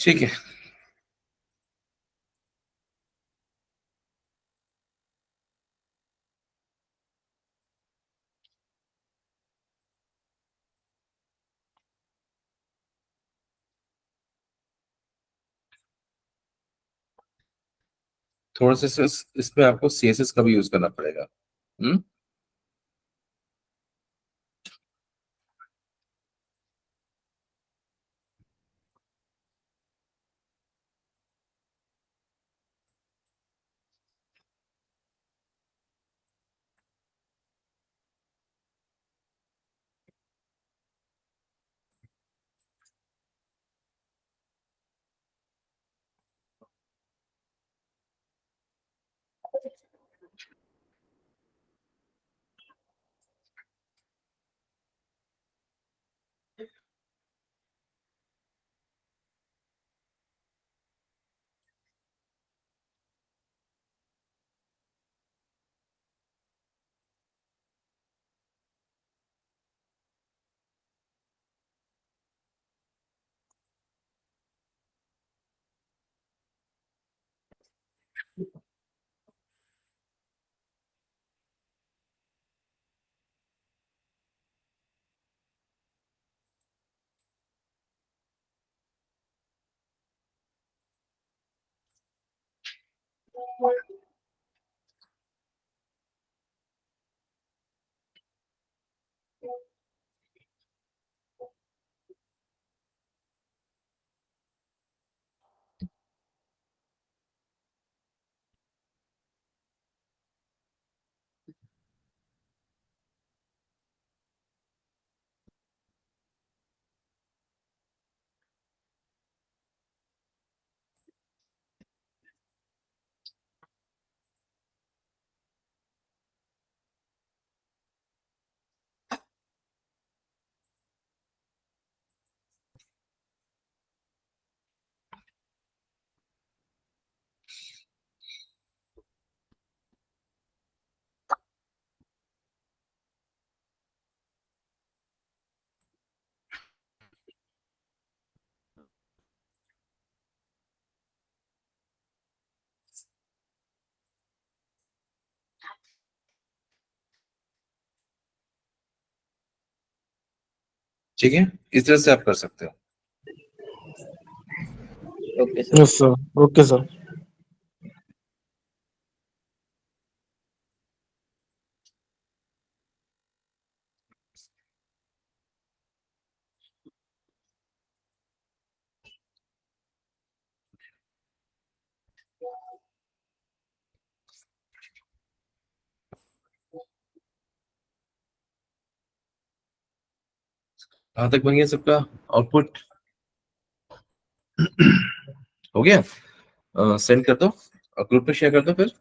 ठीक है, थोड़ा सा इसमें आपको सीएसएस का भी यूज करना पड़ेगा। हम्म। ठीक है, इस तरह से आप कर सकते हो। Okay sir. Yes sir, okay sir. कहाँ तक बन गया सबका आउटपुट? हो गया? सेंड कर दो और ग्रुप पे शेयर कर दो फिर।